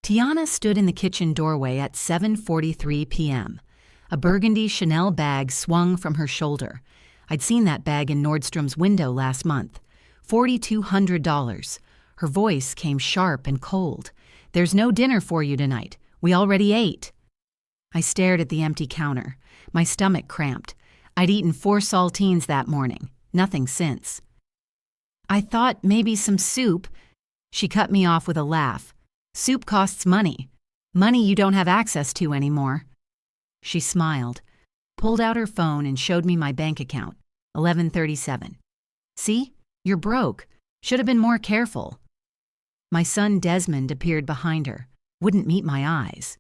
Tiana stood in the kitchen doorway at 7:43 p.m. A burgundy Chanel bag swung from her shoulder. I'd seen that bag in Nordstrom's window last month. $4,200. Her voice came sharp and cold. "There's no dinner for you tonight. We already ate." I stared at the empty counter. My stomach cramped. I'd eaten 4 saltines that morning. Nothing since. "I thought maybe some soup." She cut me off with a laugh. "Soup costs money. Money you don't have access to anymore." She smiled, pulled out her phone and showed me my bank account. 1137. "See? You're broke. Should have been more careful." My son Desmond appeared behind her, wouldn't meet my eyes.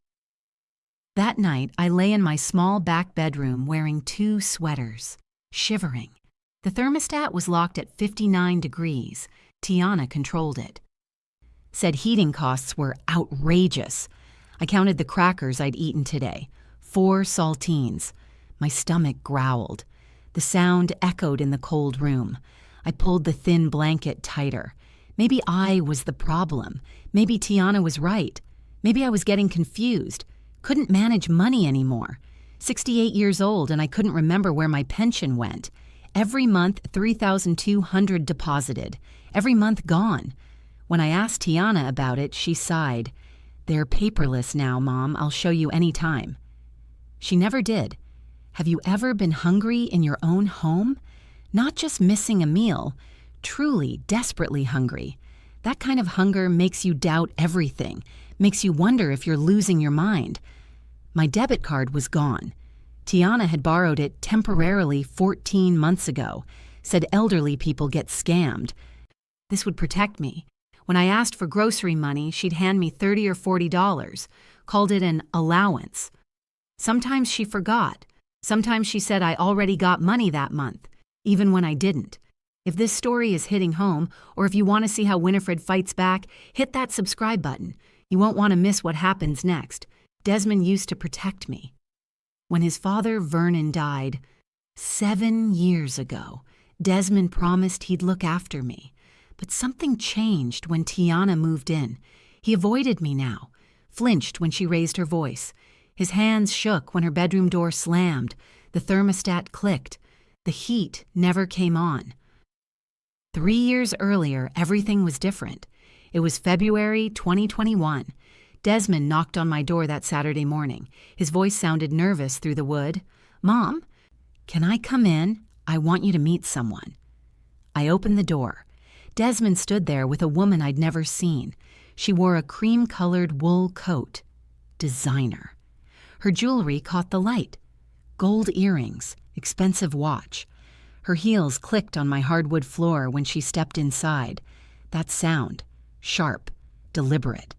That night, I lay in my small back bedroom wearing 2 sweaters, shivering. The thermostat was locked at 59 degrees. Tiana controlled it. Said heating costs were outrageous. I counted the crackers I'd eaten today. 4 saltines. My stomach growled. The sound echoed in the cold room. I pulled the thin blanket tighter. Maybe I was the problem. Maybe Tiana was right. Maybe I was getting confused. Couldn't manage money anymore. 68 years old and I couldn't remember where my pension went. Every month, $3,200 deposited. Every month gone. When I asked Tiana about it, she sighed. "They're paperless now, Mom. I'll show you any time." She never did. Have you ever been hungry in your own home? Not just missing a meal, truly, desperately hungry. That kind of hunger makes you doubt everything, makes you wonder if you're losing your mind. My debit card was gone. Tiana had borrowed it temporarily 14 months ago, said elderly people get scammed. This would protect me. When I asked for grocery money, she'd hand me $30 or $40, called it an allowance. Sometimes she forgot. Sometimes she said I already got money that month, even when I didn't. If this story is hitting home, or if you want to see how Winifred fights back, hit that subscribe button. You won't want to miss what happens next. Desmond used to protect me. When his father, Vernon, died 7 years ago, Desmond promised he'd look after me. But something changed when Tiana moved in. He avoided me now, flinched when she raised her voice. His hands shook when her bedroom door slammed. The thermostat clicked. The heat never came on. 3 years earlier, everything was different. It was February 2021. Desmond knocked on my door that Saturday morning. His voice sounded nervous through the wood. "Mom, can I come in? I want you to meet someone." I opened the door. Desmond stood there with a woman I'd never seen. She wore a cream-colored wool coat. Designer. Her jewelry caught the light. Gold earrings, expensive watch. Her heels clicked on my hardwood floor when she stepped inside. That sound, sharp, deliberate.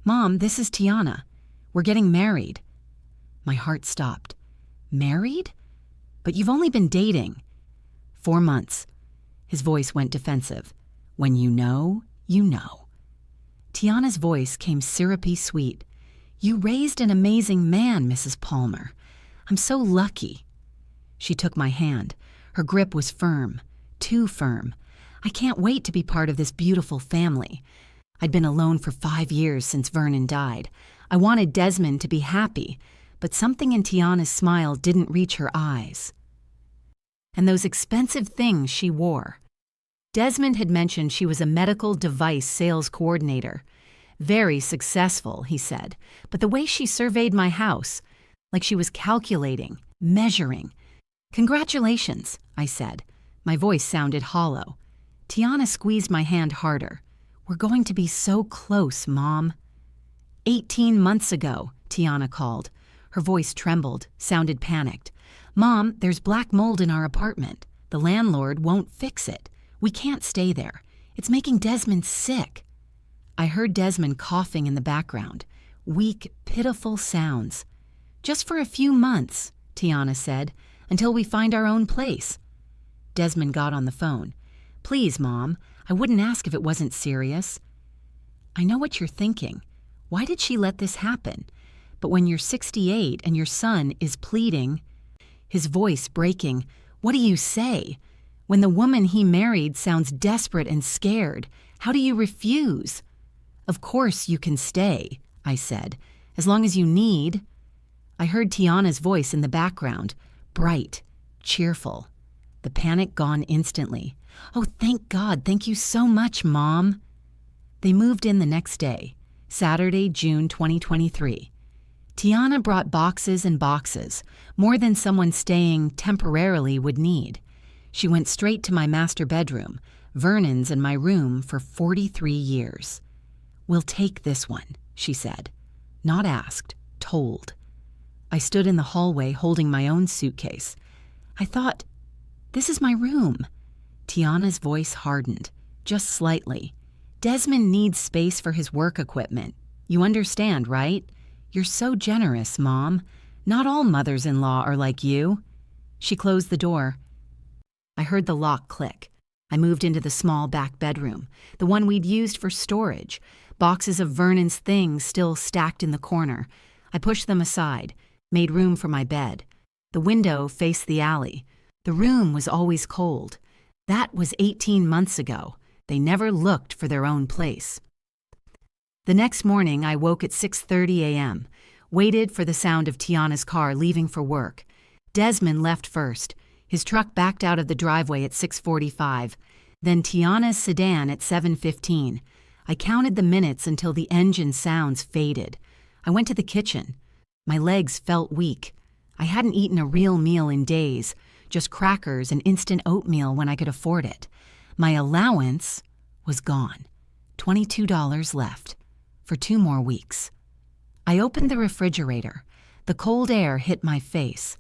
"Mom, this is Tiana. We're getting married." My heart stopped. "Married? But you've only been dating." 4 months. His voice went defensive. "When you know, you know." Tiana's voice came syrupy sweet. "You raised an amazing man, Mrs. Palmer. I'm so lucky." She took my hand. Her grip was firm, too firm. I can't wait to be part of this beautiful family. I'd been alone for 5 years since Vernon died. I wanted Desmond to be happy, but something in Tiana's smile didn't reach her eyes. And those expensive things she wore. Desmond had mentioned she was a medical device sales coordinator. Very successful, he said, but the way she surveyed my house, like she was calculating, measuring. "Congratulations," I said. My voice sounded hollow. Tiana squeezed my hand harder. "We're going to be so close, Mom." 18 months ago, Tiana called. Her voice trembled, sounded panicked. "Mom, there's black mold in our apartment. The landlord won't fix it. We can't stay there. It's making Desmond sick." I heard Desmond coughing in the background. Weak, pitiful sounds. "Just for a few months," Tiana said, "until we find our own place." Desmond got on the phone. "Please, Mom, I wouldn't ask if it wasn't serious." "I know what you're thinking. Why did she let this happen? But when you're 68 and your son is pleading," his voice breaking, "what do you say? When the woman he married sounds desperate and scared, how do you refuse?" "Of course you can stay," I said, "as long as you need." I heard Tiana's voice in the background, bright, cheerful. The panic gone instantly. "Oh, thank God, thank you so much, Mom." They moved in the next day, Saturday, June 2023. Tiana brought boxes and boxes, more than someone staying temporarily would need. She went straight to my master bedroom, Vernon's and my room for 43 years. "We'll take this one," she said. Not asked, told. I stood in the hallway holding my own suitcase. I thought, this is my room. Tiana's voice hardened, just slightly. "Desmond needs space for his work equipment. You understand, right? You're so generous, Mom. Not all mothers-in-law are like you." She closed the door. I heard the lock click. I moved into the small back bedroom, the one we'd used for storage, boxes of Vernon's things still stacked in the corner. I pushed them aside, made room for my bed. The window faced the alley. The room was always cold. That was 18 months ago. They never looked for their own place. The next morning, I woke at 6:30 a.m., waited for the sound of Tiana's car leaving for work. Desmond left first. His truck backed out of the driveway at 6:45, then Tiana's sedan at 7:15. I counted the minutes until the engine sounds faded. I went to the kitchen. My legs felt weak. I hadn't eaten a real meal in days, just crackers and instant oatmeal when I could afford it. My allowance was gone. $22 left for 2 more weeks. I opened the refrigerator. The cold air hit my face.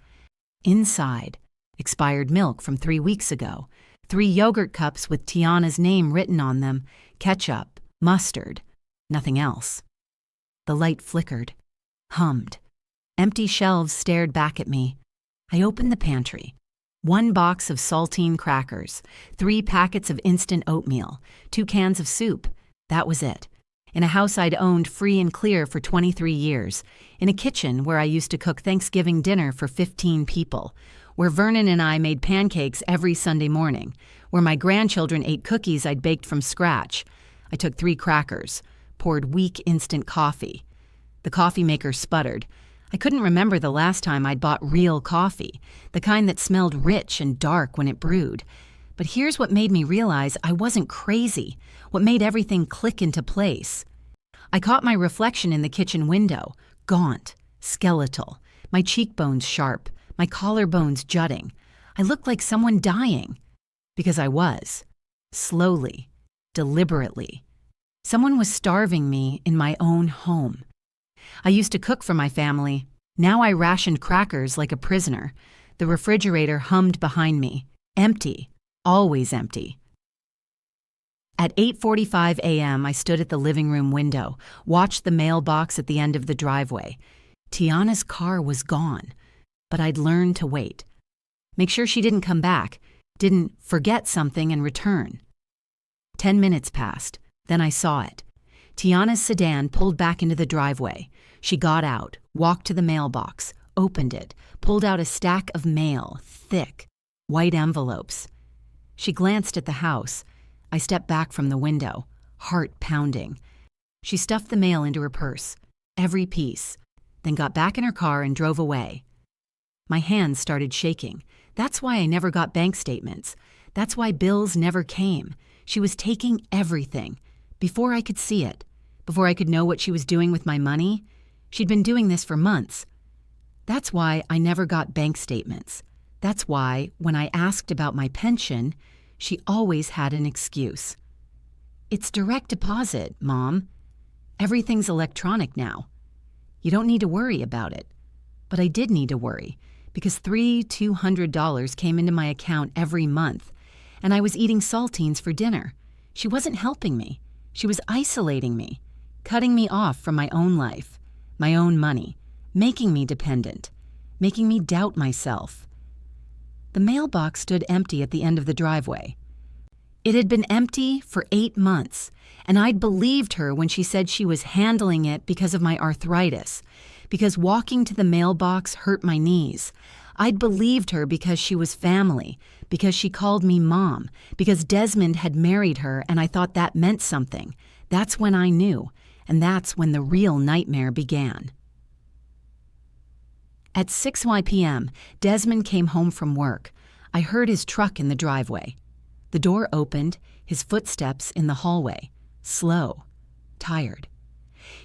Inside, expired milk from 3 weeks ago, 3 yogurt cups with Tiana's name written on them, ketchup, mustard, nothing else. The light flickered, hummed. Empty shelves stared back at me. I opened the pantry. 1 box of saltine crackers, 3 packets of instant oatmeal, 2 cans of soup. That was it. In a house I'd owned free and clear for 23 years, in a kitchen where I used to cook Thanksgiving dinner for 15 people, where Vernon and I made pancakes every Sunday morning, where my grandchildren ate cookies I'd baked from scratch. I took 3 crackers, poured weak instant coffee. The coffee maker sputtered. I couldn't remember the last time I'd bought real coffee, the kind that smelled rich and dark when it brewed. But here's what made me realize I wasn't crazy, what made everything click into place. I caught my reflection in the kitchen window, gaunt, skeletal, my cheekbones sharp, my collarbones jutting. I looked like someone dying. Because I was. Slowly, deliberately. Someone was starving me in my own home. I used to cook for my family. Now I rationed crackers like a prisoner. The refrigerator hummed behind me. Empty. Always empty. At 8:45 a.m., I stood at the living room window, watched the mailbox at the end of the driveway. Tiana's car was gone, but I'd learned to wait. Make sure she didn't come back, didn't forget something and return. 10 minutes passed. Then I saw it. Tiana's sedan pulled back into the driveway. She got out, walked to the mailbox, opened it, pulled out a stack of mail, thick, white envelopes. She glanced at the house. I stepped back from the window, heart pounding. She stuffed the mail into her purse, every piece, then got back in her car and drove away. My hands started shaking. That's why I never got bank statements. That's why bills never came. She was taking everything. Before I could see it, before I could know what she was doing with my money, she'd been doing this for months. That's why I never got bank statements. That's why, when I asked about my pension, she always had an excuse. "It's direct deposit, Mom. Everything's electronic now. You don't need to worry about it." But I did need to worry, because $200 came into my account every month, and I was eating saltines for dinner. She wasn't helping me. She was isolating me, cutting me off from my own life, my own money, making me dependent, making me doubt myself. The mailbox stood empty at the end of the driveway. It had been empty for 8 months, and I'd believed her when she said she was handling it because of my arthritis, because walking to the mailbox hurt my knees. I'd believed her because she was family, because she called me Mom, because Desmond had married her and I thought that meant something. That's when I knew, and that's when the real nightmare began. At 6 p.m., Desmond came home from work. I heard his truck in the driveway. The door opened, his footsteps in the hallway. Slow, tired.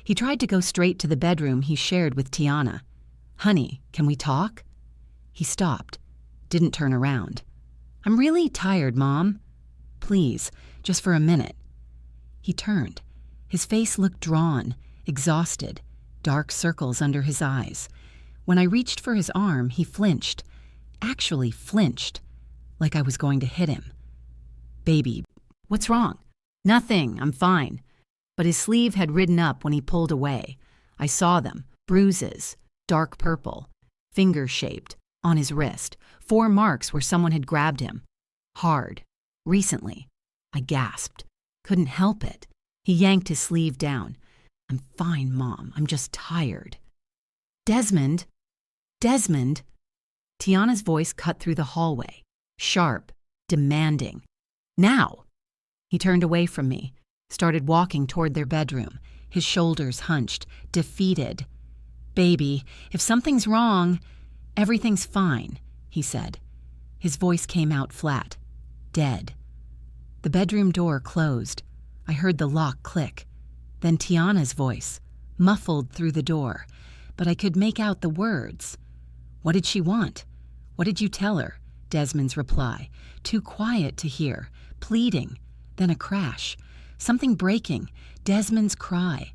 He tried to go straight to the bedroom he shared with Tiana. "Honey, can we talk?" He stopped, didn't turn around. "I'm really tired, Mom." "Please, just for a minute." He turned. His face looked drawn, exhausted, dark circles under his eyes. When I reached for his arm, he flinched. Actually flinched, like I was going to hit him. "Baby, what's wrong?" "Nothing, I'm fine." But his sleeve had ridden up when he pulled away. I saw them, bruises, dark purple, finger-shaped, on his wrist, 4 marks where someone had grabbed him. Hard, recently. I gasped. Couldn't help it. He yanked his sleeve down. "I'm fine, Mom. I'm just tired." "Desmond! Desmond!" Tiana's voice cut through the hallway, sharp, demanding. "Now!" He turned away from me, started walking toward their bedroom, his shoulders hunched, defeated. "Baby, if something's wrong..." "Everything's fine," he said. His voice came out flat, dead. The bedroom door closed. I heard the lock click. Then Tiana's voice, muffled through the door, but I could make out the words. "What did she want?" "What did you tell her?" Desmond's reply, too quiet to hear, pleading, then a crash. Something breaking, Desmond's cry.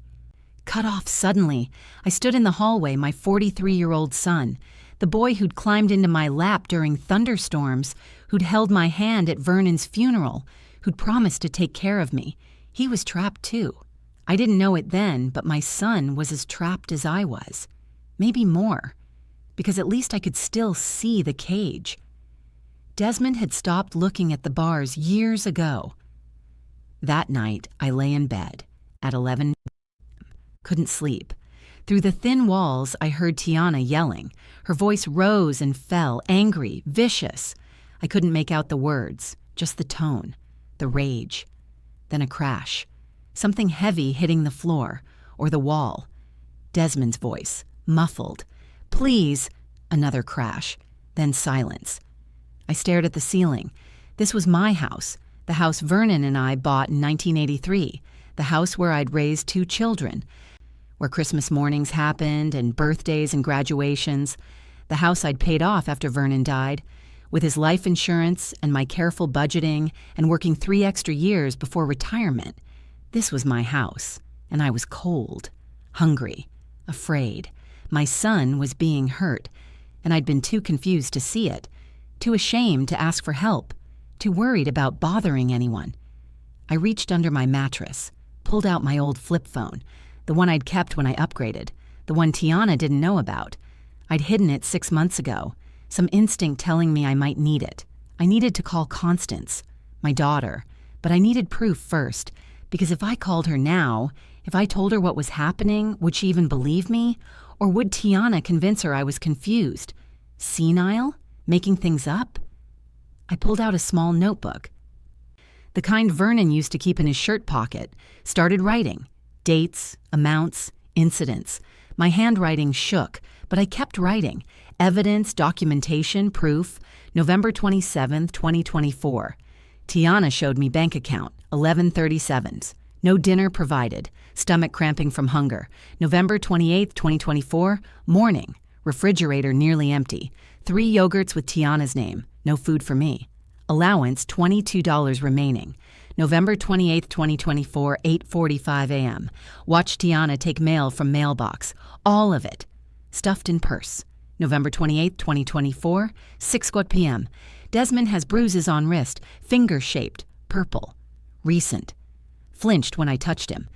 Cut off suddenly. I stood in the hallway, my 43-year-old son, the boy who'd climbed into my lap during thunderstorms, who'd held my hand at Vernon's funeral, who'd promised to take care of me. He was trapped too. I didn't know it then, but my son was as trapped as I was. Maybe more, because at least I could still see the cage. Desmond had stopped looking at the bars years ago. That night, I lay in bed at 11. Couldn't sleep. Through the thin walls, I heard Tiana yelling. Her voice rose and fell, angry, vicious. I couldn't make out the words, just the tone, the rage. Then a crash. Something heavy hitting the floor, or the wall. Desmond's voice, muffled. "Please." Another crash. Then silence. I stared at the ceiling. This was my house, the house Vernon and I bought in 1983, the house where I'd raised 2 children, where Christmas mornings happened and birthdays and graduations, the house I'd paid off after Vernon died, with his life insurance and my careful budgeting and working 3 extra years before retirement. This was my house, and I was cold, hungry, afraid. My son was being hurt, and I'd been too confused to see it, too ashamed to ask for help, too worried about bothering anyone. I reached under my mattress, pulled out my old flip phone, the one I'd kept when I upgraded, the one Tiana didn't know about. I'd hidden it 6 months ago, some instinct telling me I might need it. I needed to call Constance, my daughter, but I needed proof first, because if I called her now, if I told her what was happening, would she even believe me? Or would Tiana convince her I was confused? Senile? Making things up? I pulled out a small notebook, the kind Vernon used to keep in his shirt pocket, started writing. Dates, amounts, incidents. My handwriting shook, but I kept writing. Evidence, documentation, proof. November 27th, 2024. Tiana showed me bank account, 1137s. No dinner provided. Stomach cramping from hunger. November 28th, 2024. Morning. Refrigerator nearly empty. 3 yogurts with Tiana's name. No food for me. Allowance, $22 remaining. November 28th, 2024, 8:45 a.m. Watch Tiana take mail from mailbox. All of it. Stuffed in purse. November 28th, 2024, 6 p.m. Desmond has bruises on wrist, finger-shaped, purple. Recent. Flinched when I touched him.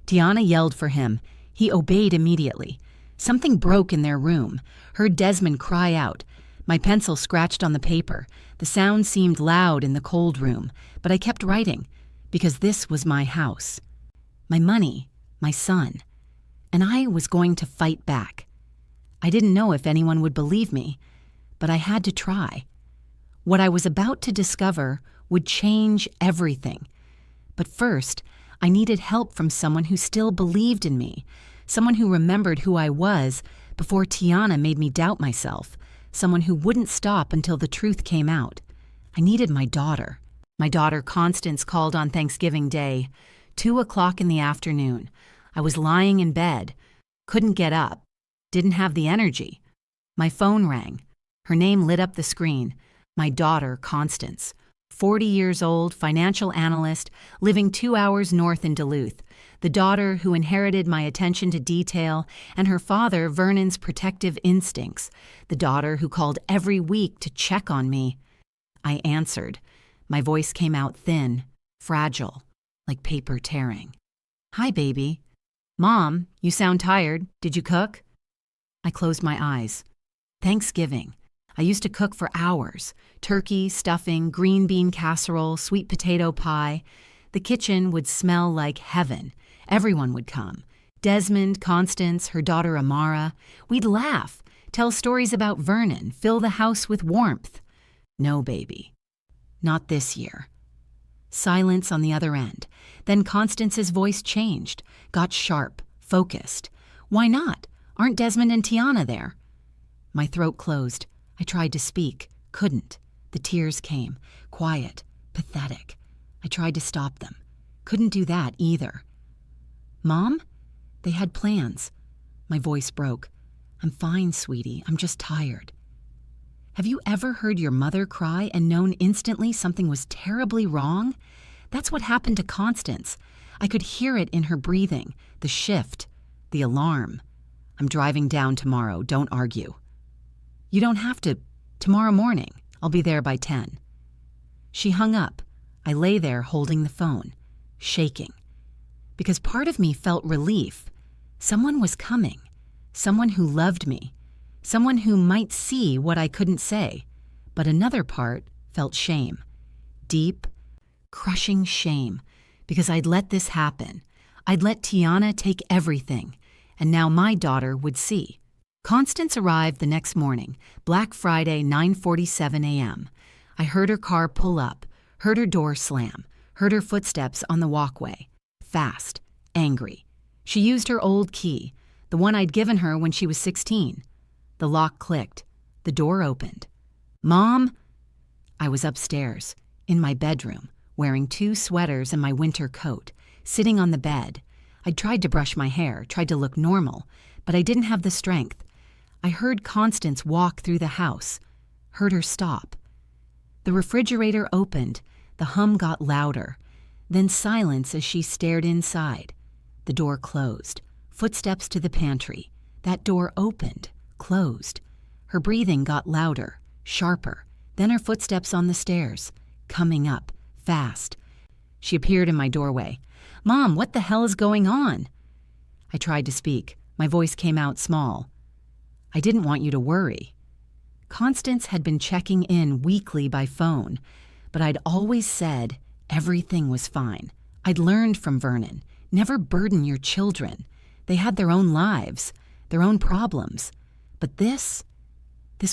Tiana yelled for him. He obeyed immediately. Something broke in their room. Heard Desmond cry out. My pencil scratched on the paper. The sound seemed loud in the cold room, but I kept writing, because this was my house. My money, my son. And I was going to fight back. I didn't know if anyone would believe me, but I had to try. What I was about to discover would change everything. But first, I needed help from someone who still believed in me, someone who remembered who I was before Tiana made me doubt myself, someone who wouldn't stop until the truth came out. I needed my daughter. My daughter Constance called on Thanksgiving Day, 2:00 in the afternoon. I was lying in bed, couldn't get up, didn't have the energy. My phone rang. Her name lit up the screen. My daughter, Constance, 40 years old, financial analyst, living 2 hours north in Duluth. The daughter who inherited my attention to detail and her father, Vernon's protective instincts. The daughter who called every week to check on me. I answered. My voice came out thin, fragile, like paper tearing. "Hi, baby." "Mom, you sound tired. Did you cook?" I closed my eyes. Thanksgiving. I used to cook for hours. Turkey, stuffing, green bean casserole, sweet potato pie. The kitchen would smell like heaven. Everyone would come. Desmond, Constance, her daughter Amara. We'd laugh, tell stories about Vernon, fill the house with warmth. No, baby. Not this year. Silence on the other end. Then Constance's voice changed, got sharp, focused. "Why not? Aren't Desmond and Tiana there?" My throat closed. I tried to speak, couldn't. The tears came, quiet, pathetic. I tried to stop them. Couldn't do that either. "Mom?" They had plans. My voice broke. "I'm fine, sweetie. I'm just tired." Have you ever heard your mother cry and known instantly something was terribly wrong? That's what happened to Constance. I could hear it in her breathing, the shift, the alarm. "I'm driving down tomorrow. Don't argue." "You don't have to. Tomorrow morning. I'll be there by 10. She hung up. I lay there holding the phone, shaking. Because part of me felt relief. Someone was coming. Someone who loved me. Someone who might see what I couldn't say. But another part felt shame. Deep, crushing shame. Because I'd let this happen. I'd let Tiana take everything. And now my daughter would see. Constance arrived the next morning, Black Friday, 9:47 a.m. I heard her car pull up, heard her door slam, heard her footsteps on the walkway. Fast, angry. She used her old key, the one I'd given her when she was 16. The lock clicked. The door opened. "Mom?" I was upstairs, in my bedroom, wearing 2 sweaters and my winter coat, sitting on the bed. I'd tried to brush my hair, tried to look normal, but I didn't have the strength. I heard Constance walk through the house, heard her stop. The refrigerator opened, the hum got louder, then silence as she stared inside. The door closed, footsteps to the pantry. That door opened, closed. Her breathing got louder, sharper, then her footsteps on the stairs, coming up, fast. She appeared in my doorway. "Mom, what the hell is going on?" I tried to speak. My voice came out small. "I didn't want you to worry." Constance had been checking in weekly by phone, but I'd always said everything was fine. I'd learned from Vernon, never burden your children. They had their own lives, their own problems. But this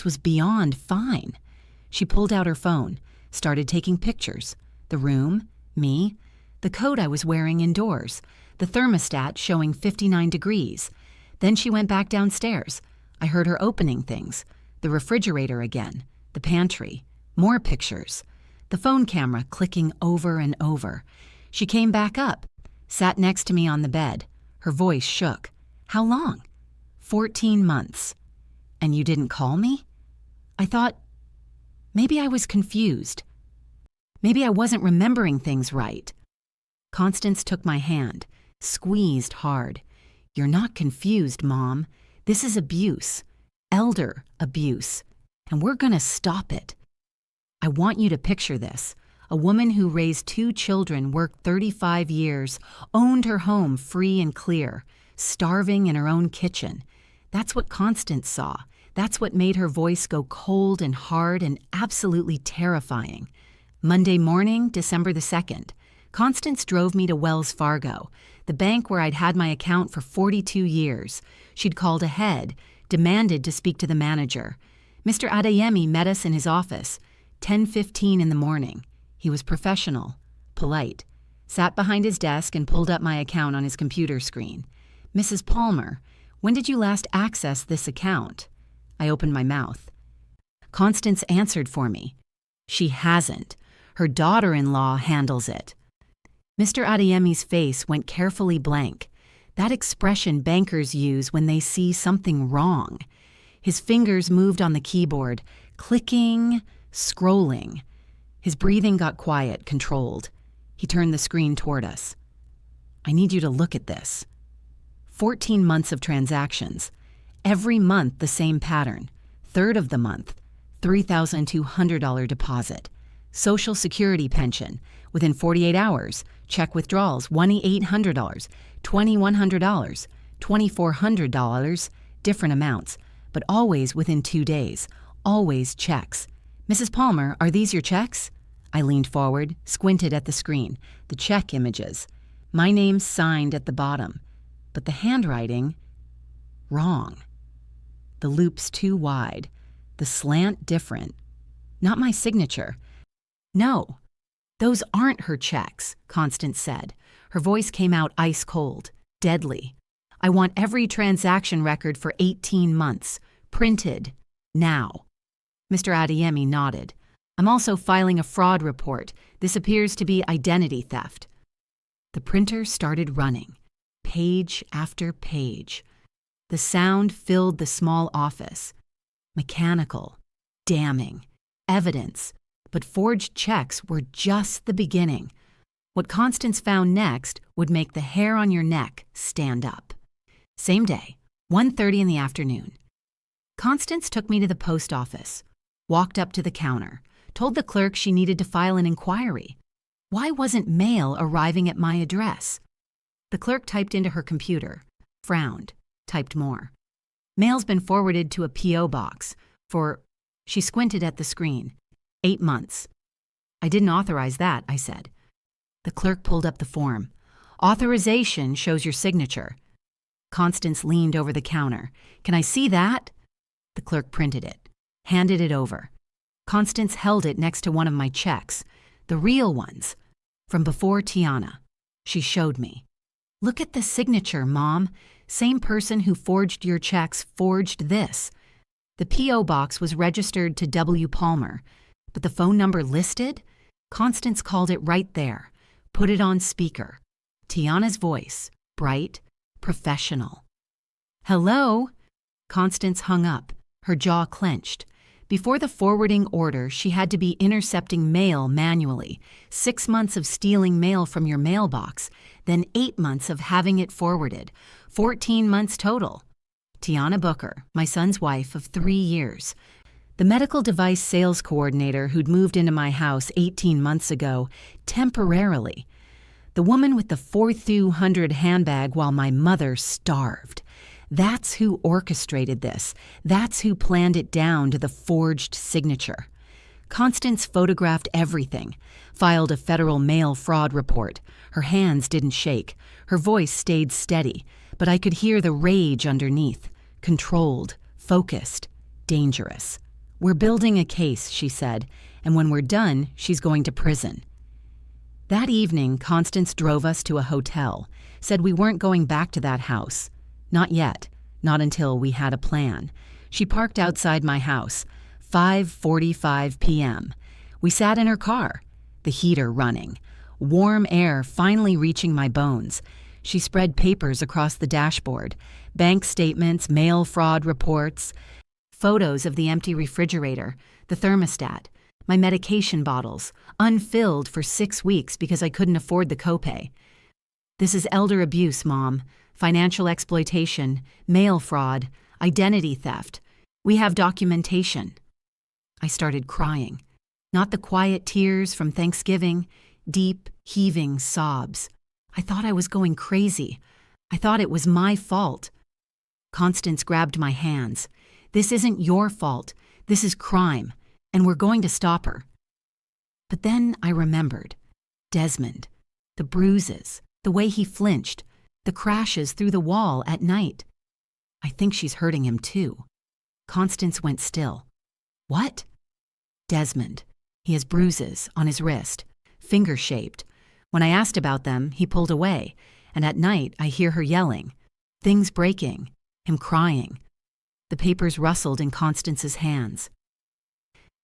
was beyond fine. She pulled out her phone, started taking pictures. The room, me, the coat I was wearing indoors, the thermostat showing 59 degrees. Then she went back downstairs. I heard her opening things, the refrigerator again, the pantry, more pictures, the phone camera clicking over and over. She came back up, sat next to me on the bed. Her voice shook. "How long?" 14 months. "And you didn't call me?" I thought, maybe I was confused. Maybe I wasn't remembering things right. Constance took my hand, squeezed hard. "You're not confused, Mom. This is abuse, elder abuse, and we're gonna stop it. I want you to picture this. A woman who raised 2 children, worked 35 years, owned her home free and clear, starving in her own kitchen. That's what Constance saw. That's what made her voice go cold and hard and absolutely terrifying. Monday morning, December the 2nd, Constance drove me to Wells Fargo, the bank where I'd had my account for 42 years. She'd called ahead, demanded to speak to the manager. Mr. Adeyemi met us in his office, 10:15 in the morning. He was professional, polite, sat behind his desk and pulled up my account on his computer screen. "Mrs. Palmer, when did you last access this account?" I opened my mouth. Constance answered for me. "She hasn't. Her daughter-in-law handles it." Mr. Adeyemi's face went carefully blank. That expression bankers use when they see something wrong. His fingers moved on the keyboard, clicking, scrolling. His breathing got quiet, controlled. He turned the screen toward us. "I need you to look at this." 14 months of transactions. Every month the same pattern. Third of the month, $3,200 deposit. Social Security pension. Within 48 hours, check withdrawals, $2,800, $2,100, $2,400, different amounts, but always within 2 days, always checks. "Mrs. Palmer, are these your checks?" I leaned forward, squinted at the screen, the check images. My name signed at the bottom, but the handwriting, wrong. The loops too wide, the slant different. Not my signature. "No, those aren't her checks," Constance said. Her voice came out ice cold, deadly. "I want every transaction record for 18 months, printed, now." Mr. Adeyemi nodded. "I'm also filing a fraud report. This appears to be identity theft." The printer started running, page after page. The sound filled the small office. Mechanical, damning, evidence, but forged checks were just the beginning. What Constance found next would make the hair on your neck stand up. Same day, 1:30 in the afternoon. Constance took me to the post office, walked up to the counter, told the clerk she needed to file an inquiry. Why wasn't mail arriving at my address? The clerk typed into her computer, frowned, typed more. "Mail's been forwarded to a P.O. box for," she squinted at the screen, "8 months." "I didn't authorize that," I said. The clerk pulled up the form. "Authorization shows your signature." Constance leaned over the counter. "Can I see that?" The clerk printed it, handed it over. Constance held it next to one of my checks, the real ones, from before Tiana. She showed me. "Look at the signature, Mom. Same person who forged your checks forged this." The P.O. box was registered to W. Palmer, but the phone number listed? Constance called it right there, put it on speaker. Tiana's voice, bright, professional. "Hello?" Constance hung up, her jaw clenched. Before the forwarding order, she had to be intercepting mail manually, 6 months of stealing mail from your mailbox, then 8 months of having it forwarded, 14 months total. Tiana Booker, my son's wife of 3 years. The medical device sales coordinator who'd moved into my house 18 months ago, temporarily. The woman with the 4,200 handbag while my mother starved. That's who orchestrated this. That's who planned it down to the forged signature. Constance photographed everything, filed a federal mail fraud report. Her hands didn't shake. Her voice stayed steady, but I could hear the rage underneath. Controlled, focused, dangerous. "We're building a case," she said, "and when we're done, she's going to prison." That evening, Constance drove us to a hotel, said we weren't going back to that house. Not yet, not until we had a plan. She parked outside my house, 5:45 p.m. We sat in her car, the heater running, warm air finally reaching my bones. She spread papers across the dashboard, bank statements, mail fraud reports, photos of the empty refrigerator, the thermostat, my medication bottles, unfilled for 6 weeks because I couldn't afford the copay. "This is elder abuse, Mom. Financial exploitation, mail fraud, identity theft. We have documentation." I started crying. Not the quiet tears from Thanksgiving, deep, heaving sobs. I thought I was going crazy. I thought it was my fault. Constance grabbed my hands. "This isn't your fault. This is crime, and we're going to stop her." But then I remembered. Desmond. The bruises, the way he flinched, the crashes through the wall at night. I think she's hurting him too. Constance went still. "What?" "Desmond. He has bruises on his wrist, finger-shaped. When I asked about them, he pulled away, and at night I hear her yelling, things breaking, him crying. The papers rustled in Constance's hands.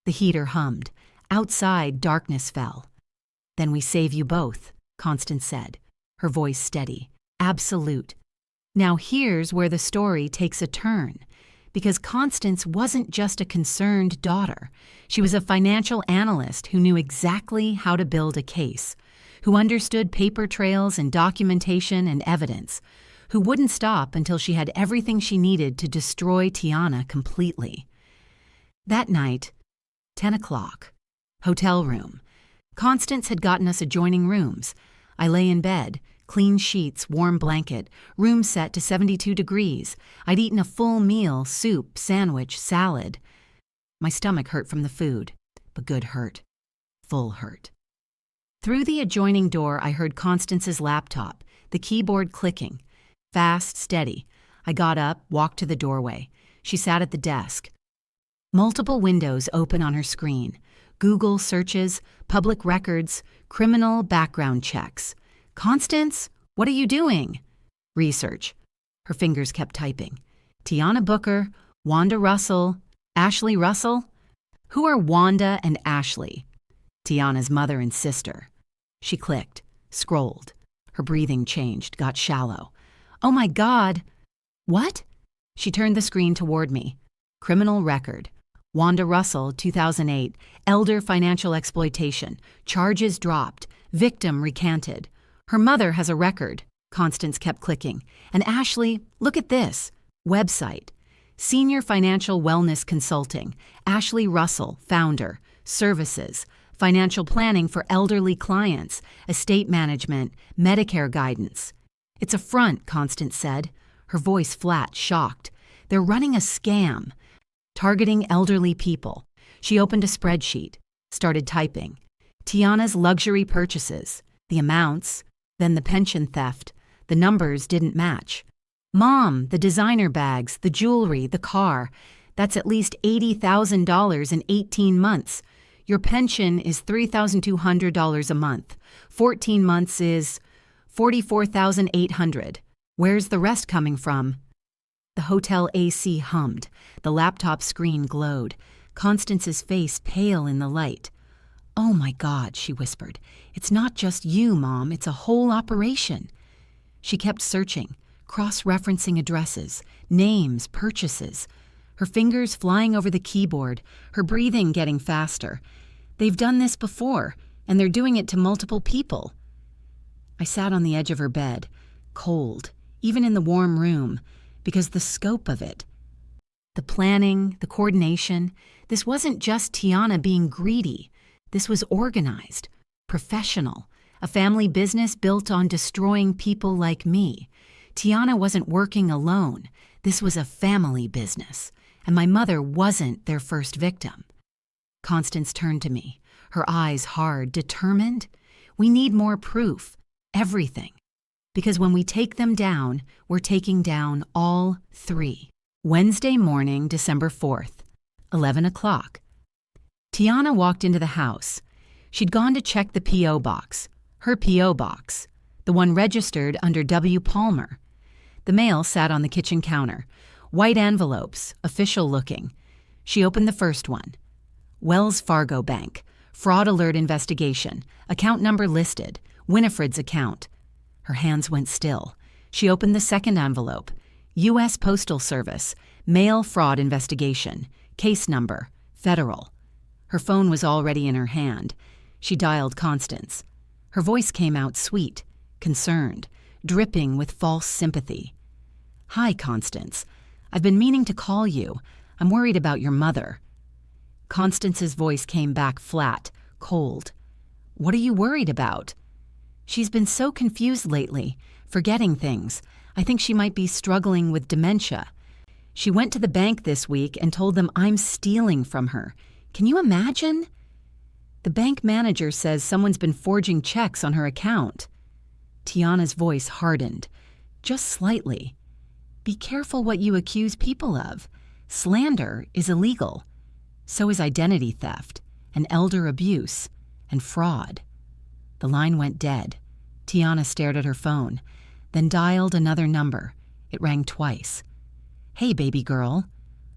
The heater hummed. Outside, darkness fell. Then we save you both, Constance said, her voice steady, absolute. Now here's where the story takes a turn, because Constance wasn't just a concerned daughter. She was a financial analyst who knew exactly how to build a case, who understood paper trails and documentation and evidence, who wouldn't stop until she had everything she needed to destroy Tiana completely. That night, 10 o'clock, hotel room. Constance had gotten us adjoining rooms. I lay in bed, clean sheets, warm blanket, room set to 72 degrees. I'd eaten a full meal, soup, sandwich, salad. My stomach hurt from the food, but good hurt. Full hurt. Through the adjoining door, I heard Constance's laptop, the keyboard clicking. Fast, steady. I got up, walked to the doorway. She sat at the desk. Multiple windows open on her screen. Google searches, public records, criminal background checks. Constance, what are you doing? Research. Her fingers kept typing. Tiana Booker, Wanda Russell, Ashley Russell? Who are Wanda and Ashley? Tiana's mother and sister. She clicked, scrolled. Her breathing changed, got shallow. Oh my God! What? She turned the screen toward me. Criminal record. Wanda Russell, 2008, elder financial exploitation. Charges dropped. Victim recanted. Her mother has a record. Constance kept clicking. And Ashley, look at this. Website. Senior Financial Wellness Consulting. Ashley Russell, founder. Services. Financial planning for elderly clients. Estate management. Medicare guidance. It's a front, Constance said. Her voice flat, shocked. They're running a scam. Targeting elderly people. She opened a spreadsheet, started typing. Tiana's luxury purchases, the amounts, then the pension theft. The numbers didn't match. Mom, the designer bags, the jewelry, the car. That's at least $80,000 in 18 months. Your pension is $3,200 a month. 14 months is $44,800. Where's the rest coming from? The hotel AC hummed. The laptop screen glowed. Constance's face pale in the light. Oh my God, she whispered. It's not just you, Mom. It's a whole operation. She kept searching, cross-referencing addresses, names, purchases. Her fingers flying over the keyboard, her breathing getting faster. They've done this before, and they're doing it to multiple people. I sat on the edge of her bed, cold, even in the warm room, because the scope of it, the planning, the coordination, this wasn't just Tiana being greedy. This was organized, professional, a family business built on destroying people like me. Tiana wasn't working alone. This was a family business, and my mother wasn't their first victim. Constance turned to me, her eyes hard, determined. We need more proof, everything. Because when we take them down, we're taking down all three. Wednesday morning, December 4th, 11 o'clock. Tiana walked into the house. She'd gone to check the P.O. box, her P.O. box, the one registered under W. Palmer. The mail sat on the kitchen counter, white envelopes, official looking. She opened the first one. Wells Fargo Bank, fraud alert investigation, account number listed, Winifred's account. Her hands went still. She opened the second envelope. U.S. Postal Service, mail fraud investigation, case number, federal. Her phone was already in her hand. She dialed Constance. Her voice came out sweet, concerned, dripping with false sympathy. Hi, Constance. I've been meaning to call you. I'm worried about your mother. Constance's voice came back flat, cold. What are you worried about? She's been so confused lately, forgetting things. I think she might be struggling with dementia. She went to the bank this week and told them I'm stealing from her. Can you imagine? The bank manager says someone's been forging checks on her account. Tiana's voice hardened, just slightly. Be careful what you accuse people of. Slander is illegal. So is identity theft, and elder abuse, and fraud. The line went dead. Tiana stared at her phone, then dialed another number. It rang twice. "Hey, baby girl."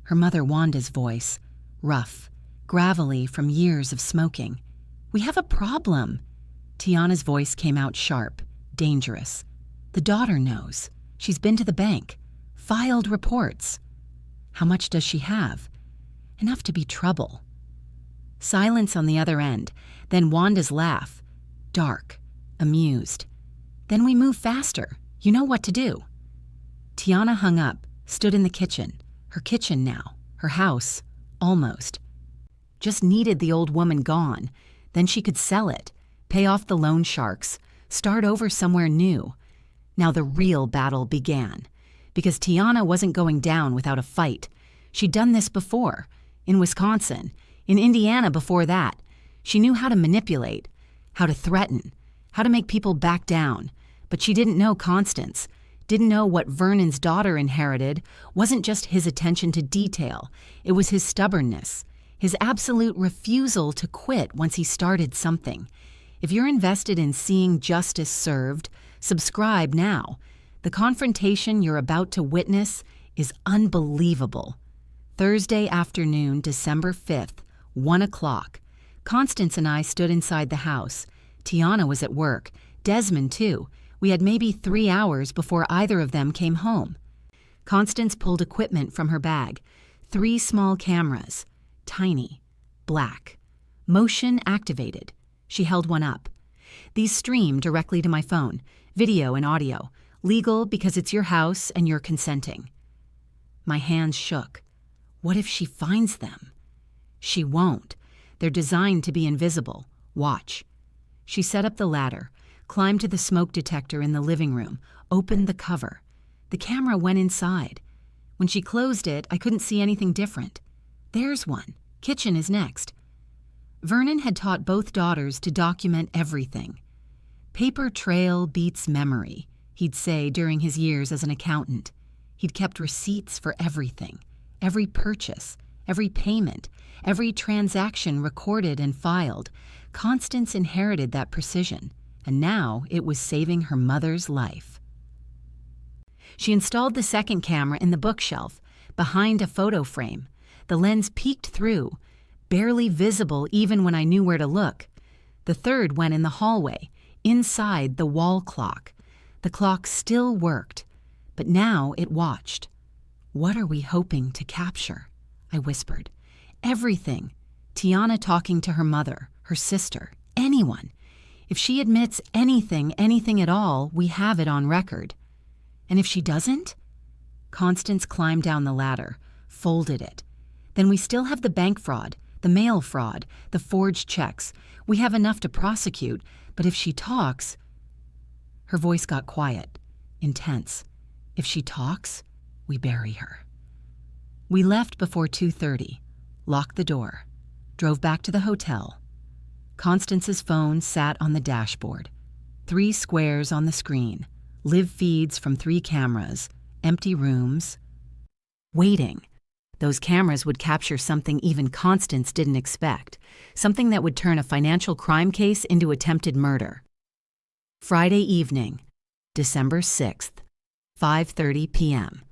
Her mother Wanda's voice, rough, gravelly from years of smoking. "We have a problem." Tiana's voice came out sharp, dangerous. "The daughter knows. She's been to the bank, filed reports." "How much does she have?" "Enough to be trouble." Silence on the other end, then Wanda's laugh, dark, amused. "Then we move faster. You know what to do." Tiana hung up, stood in the kitchen. Her kitchen now, her house, almost. Just needed the old woman gone. Then she could sell it, pay off the loan sharks, start over somewhere new. Now the real battle began, because Tiana wasn't going down without a fight. She'd done this before, in Wisconsin, in Indiana before that. She knew how to manipulate, how to threaten, how to make people back down. But she didn't know Constance, didn't know what Vernon's daughter inherited wasn't just his attention to detail. It was his stubbornness, his absolute refusal to quit once he started something. If you're invested in seeing justice served, subscribe now. The confrontation you're about to witness is unbelievable. Thursday afternoon, December 5th, 1 o'clock. Constance and I stood inside the house. Tiana was at work. Desmond, too. We had maybe 3 hours before either of them came home. Constance pulled equipment from her bag. 3 small cameras. Tiny. Black. Motion activated. She held one up. "These stream directly to my phone. Video and audio. Legal because it's your house and you're consenting." My hands shook. What if she finds them? She won't. They're designed to be invisible. Watch. She set up the ladder, climbed to the smoke detector in the living room, opened the cover. The camera went inside. When she closed it, I couldn't see anything different. There's one. Kitchen is next. Vernon had taught both daughters to document everything. "Paper trail beats memory," he'd say during his years as an accountant. He'd kept receipts for everything, every purchase, every payment, every transaction recorded and filed. Constance inherited that precision, and now it was saving her mother's life. She installed the second camera in the bookshelf, behind a photo frame. The lens peeked through, barely visible even when I knew where to look. The third went in the hallway, inside the wall clock. The clock still worked, but now it watched. "What are we hoping to capture?" I whispered. "Everything. Tiana talking to her mother, her sister, anyone. If she admits anything at all, we have it on record. And if she doesn't?" Constance climbed down the ladder, folded it. "Then we still have the bank fraud, the mail fraud, the forged checks. We have enough to prosecute, but if she talks..." Her voice got quiet, intense. "If she talks, we bury her." We left before 2:30, locked the door, drove back to the hotel. Constance's phone sat on the dashboard. 3 squares on the screen, live feeds from 3 cameras, empty rooms. Waiting. Those cameras would capture something even Constance didn't expect, something that would turn a financial crime case into attempted murder. Friday evening, December 6th, 5:30 p.m.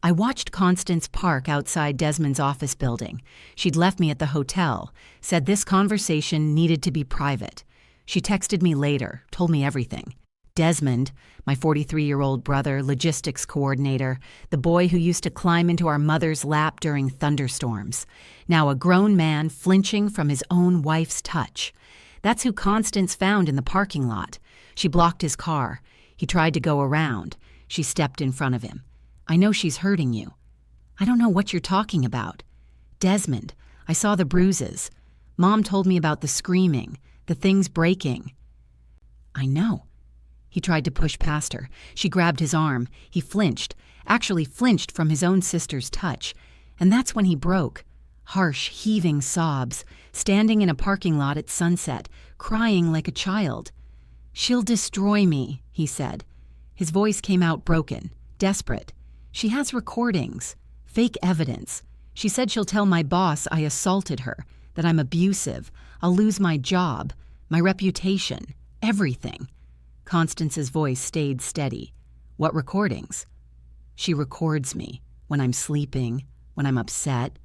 I watched Constance park outside Desmond's office building. She'd left me at the hotel, said this conversation needed to be private. She texted me later, told me everything. Desmond, my 43-year-old brother, logistics coordinator, the boy who used to climb into our mother's lap during thunderstorms, now a grown man flinching from his own wife's touch. That's who Constance found in the parking lot. She blocked his car. He tried to go around. She stepped in front of him. "I know she's hurting you." "I don't know what you're talking about." "Desmond, I saw the bruises. Mom told me about the screaming, the things breaking." "I know." He tried to push past her. She grabbed his arm. He flinched, actually flinched from his own sister's touch. And that's when he broke. Harsh, heaving sobs, standing in a parking lot at sunset, crying like a child. "She'll destroy me," he said. His voice came out broken, desperate. "She has recordings, fake evidence. She said she'll tell my boss I assaulted her, that I'm abusive. I'll lose my job. my reputation, everything. Constance's voice stayed steady. What recordings? She records me when I'm sleeping, when I'm upset.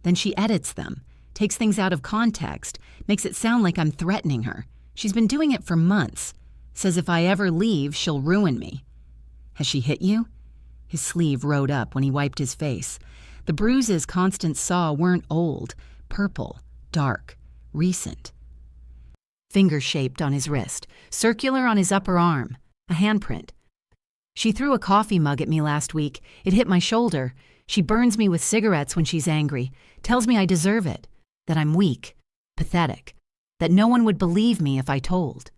Then she edits them, takes things out of context, makes it sound like I'm threatening her. She's been doing it for months. Says if I ever leave, she'll ruin me. Has she hit you? His sleeve rode up when he wiped his face. The bruises Constance saw weren't old, purple, dark, recent. Finger-shaped on his wrist, circular on his upper arm, a handprint. She threw a coffee mug at me last week. It hit my shoulder. She burns me with cigarettes when she's angry, tells me I deserve it, that I'm weak, pathetic, that no one would believe me if I told.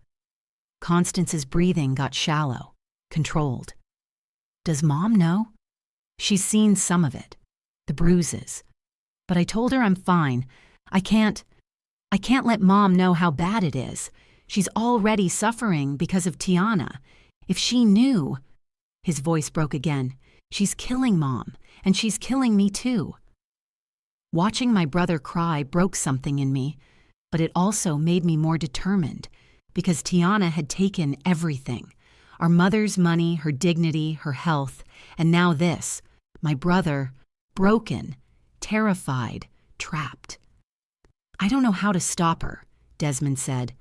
Constance's breathing got shallow, controlled. Does Mom know? She's seen some of it, the bruises. But I told her I'm fine. I can't let Mom know how bad it is. She's already suffering because of Tiana. If she knew... His voice broke again. She's killing Mom, and she's killing me too. Watching my brother cry broke something in me, but it also made me more determined, because Tiana had taken everything. Our mother's money, her dignity, her health, and now this, my brother, broken, terrified, trapped. I don't know how to stop her, Desmond said.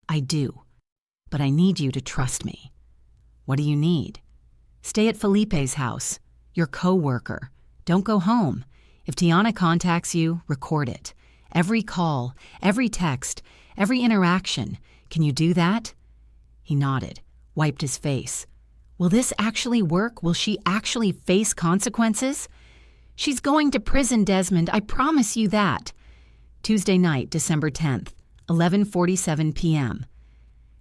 I do, but I need you to trust me. What do you need? Stay at Felipe's house, your co-worker. Don't go home. If Tiana contacts you, record it. Every call, every text, every interaction. Can you do that? He nodded, wiped his face. Will this actually work? Will she actually face consequences? She's going to prison, Desmond. I promise you that. Tuesday night, December 10th, 11:47 p.m.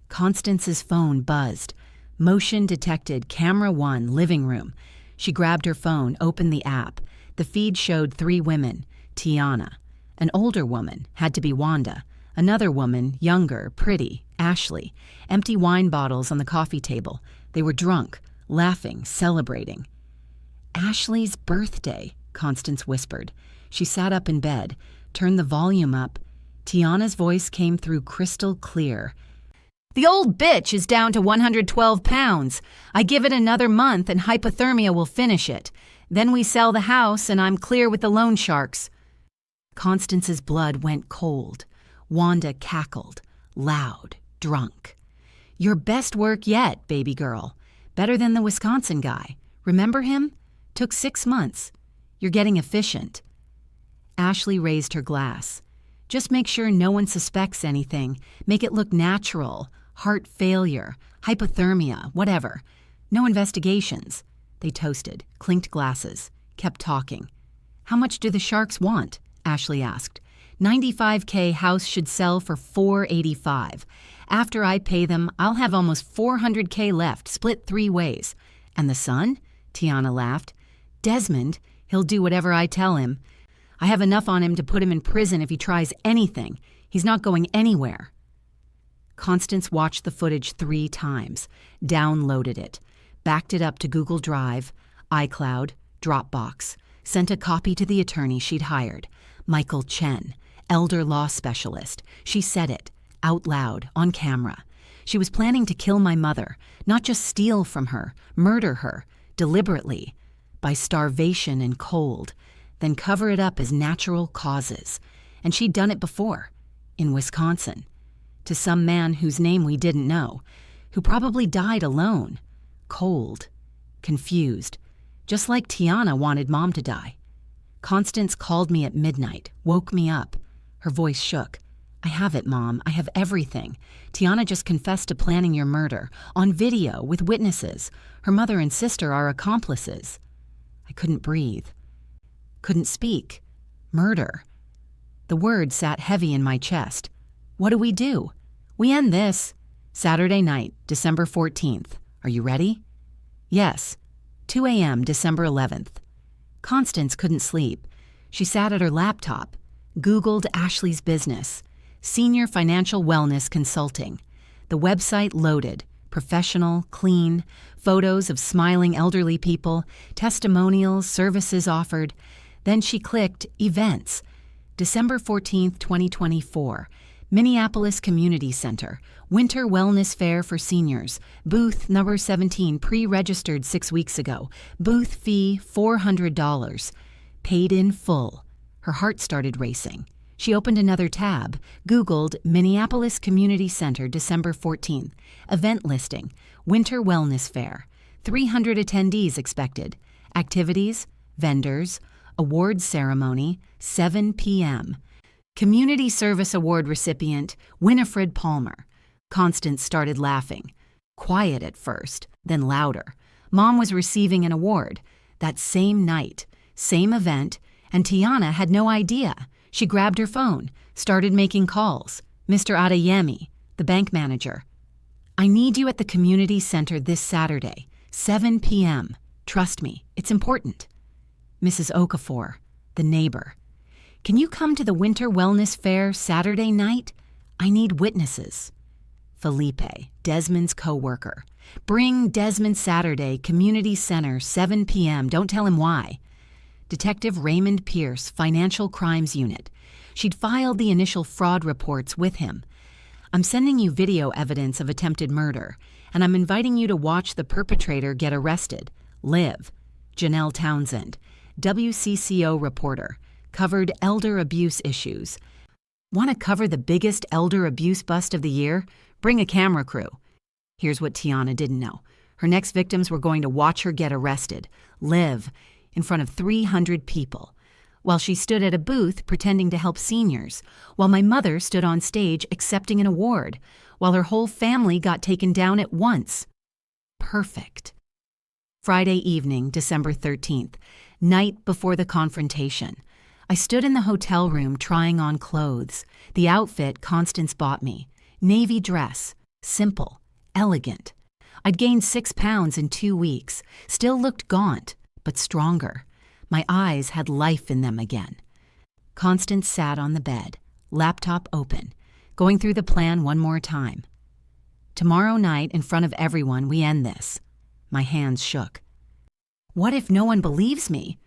Constance's phone buzzed. Motion detected, camera 1, living room. She grabbed her phone, opened the app. The feed showed 3 women. Tiana. An older woman, had to be Wanda. Another woman, younger, pretty, Ashley. Empty wine bottles on the coffee table. They were drunk, laughing, celebrating. Ashley's birthday, Constance whispered. She sat up in bed, turned the volume up. Tiana's voice came through crystal clear. The old bitch is down to 112 pounds. I give it another month and hypothermia will finish it. Then we sell the house and I'm clear with the loan sharks. Constance's blood went cold. Wanda cackled, loud, drunk. Your best work yet, baby girl. Better than the Wisconsin guy. Remember him? Took 6 months. You're getting efficient. Ashley raised her glass. Just make sure no one suspects anything. Make it look natural. Heart failure, hypothermia, whatever. No investigations. They toasted, clinked glasses, kept talking. How much do the sharks want? Ashley asked. $95K house should sell for $485. After I pay them, I'll have almost $400K left, split 3 ways. And the son? Tiana laughed. Desmond, he'll do whatever I tell him. I have enough on him to put him in prison if he tries anything. He's not going anywhere. Constance watched the footage 3 times, downloaded it, backed it up to Google Drive, iCloud, Dropbox, sent a copy to the attorney she'd hired, Michael Chen, elder law specialist. She said it, out loud, on camera. She was planning to kill my mother, not just steal from her, murder her, deliberately, by starvation and cold, then cover it up as natural causes. And she'd done it before, in Wisconsin, to some man whose name we didn't know, who probably died alone, cold, confused, just like Tiana wanted Mom to die. Constance called me at midnight, woke me up. Her voice shook. I have it, Mom. I have everything. Tiana just confessed to planning your murder, on video, with witnesses. Her mother and sister are accomplices. I couldn't breathe. Couldn't speak. Murder. The word sat heavy in my chest. What do? We end this. Saturday night, December 14th. Are you ready? Yes. 2 a.m., December 11th. Constance couldn't sleep. She sat at her laptop, Googled Ashley's business, Senior Financial Wellness Consulting. The website loaded, professional, clean, photos of smiling elderly people, testimonials, services offered. Then she clicked Events. December 14th, 2024. Minneapolis Community Center, Winter Wellness Fair for Seniors, booth number 17, pre-registered 6 weeks ago, booth fee $400, paid in full. Her heart started racing. She opened another tab, Googled Minneapolis Community Center, December 14th, event listing, Winter Wellness Fair, 300 attendees expected, activities, vendors, awards ceremony, 7 p.m. Community Service Award recipient, Winifred Palmer. Constance started laughing. Quiet at first, then louder. Mom was receiving an award. That same night, same event, and Tiana had no idea. She grabbed her phone, started making calls. Mr. Adeyemi, the bank manager. I need you at the community center this Saturday, 7 p.m. Trust me, it's important. Mrs. Okafor, the neighbor. Can you come to the Winter Wellness Fair Saturday night? I need witnesses. Felipe, Desmond's co-worker. Bring Desmond Saturday, Community Center, 7 p.m. Don't tell him why. Detective Raymond Pierce, Financial Crimes Unit. She'd filed the initial fraud reports with him. I'm sending you video evidence of attempted murder, and I'm inviting you to watch the perpetrator get arrested. Live. Janelle Townsend, WCCO reporter. Covered elder abuse issues. Want to cover the biggest elder abuse bust of the year? Bring a camera crew. Here's what Tiana didn't know. Her next victims were going to watch her get arrested, live, in front of 300 people, while she stood at a booth pretending to help seniors, while my mother stood on stage accepting an award, while her whole family got taken down at once. Perfect. Friday evening, December 13th, night before the confrontation. I stood in the hotel room trying on clothes, the outfit Constance bought me. Navy dress, simple, elegant. I'd gained 6 pounds in 2 weeks, still looked gaunt, but stronger. My eyes had life in them again. Constance sat on the bed, laptop open, going through the plan one more time. Tomorrow night, in front of everyone, we end this. My hands shook. What if no one believes me?